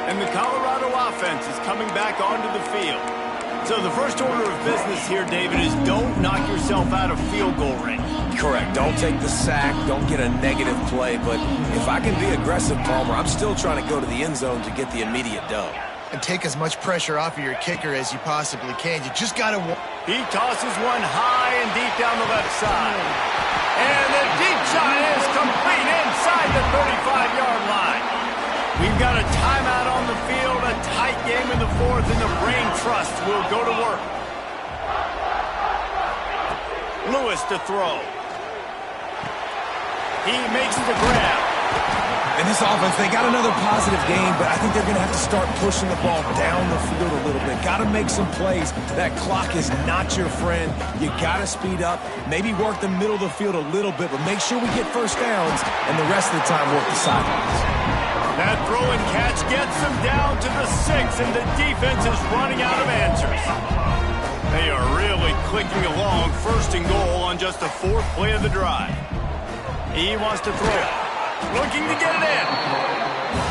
Speaker 1: And the Colorado offense is coming back onto the field. So the first order of business here, David, is don't knock yourself out of field goal range.
Speaker 3: Correct. Don't take the sack. Don't get a negative play. But if I can be aggressive, Palmer, I'm still trying to go to the end zone to get the immediate dub.
Speaker 2: And take as much pressure off of your kicker as you possibly can. You just got to...
Speaker 1: He tosses one high and deep down the left side. And the deep shot is complete inside the 35-yard line. We've got a timeout on the field, a tight game in the fourth, and the Brain Trust will go to work. Lewis to throw. He makes the grab.
Speaker 3: And this offense, they got another positive game, but I think they're going to have to start pushing the ball down the field a little bit. Got to make some plays. That clock is not your friend. You got to speed up, maybe work the middle of the field a little bit, but make sure we get first downs, and the rest of the time work the sidelines.
Speaker 1: That throw and catch gets them down to the 6, and the defense is running out of answers. They are really clicking along, first and goal on just the 4th play of the drive. He wants to throw it. Looking to get it in.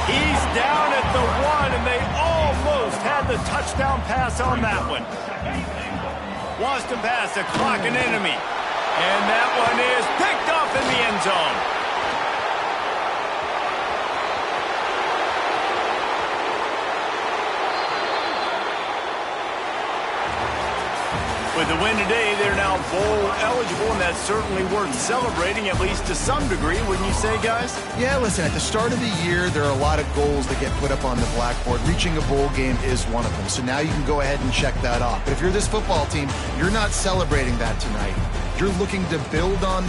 Speaker 1: He's down at the 1, and they almost had the touchdown pass on that one. Wants to pass a clock an enemy. And that one is picked up in the end zone. With the win today, they're now bowl eligible, and that's certainly worth celebrating, at least to some degree, wouldn't you say, guys?
Speaker 2: Yeah, listen, at the start of the year, there are a lot of goals that get put up on the blackboard. Reaching a bowl game is one of them, so now you can go ahead and check that off. But if you're this football team, you're not celebrating that tonight. You're looking to build on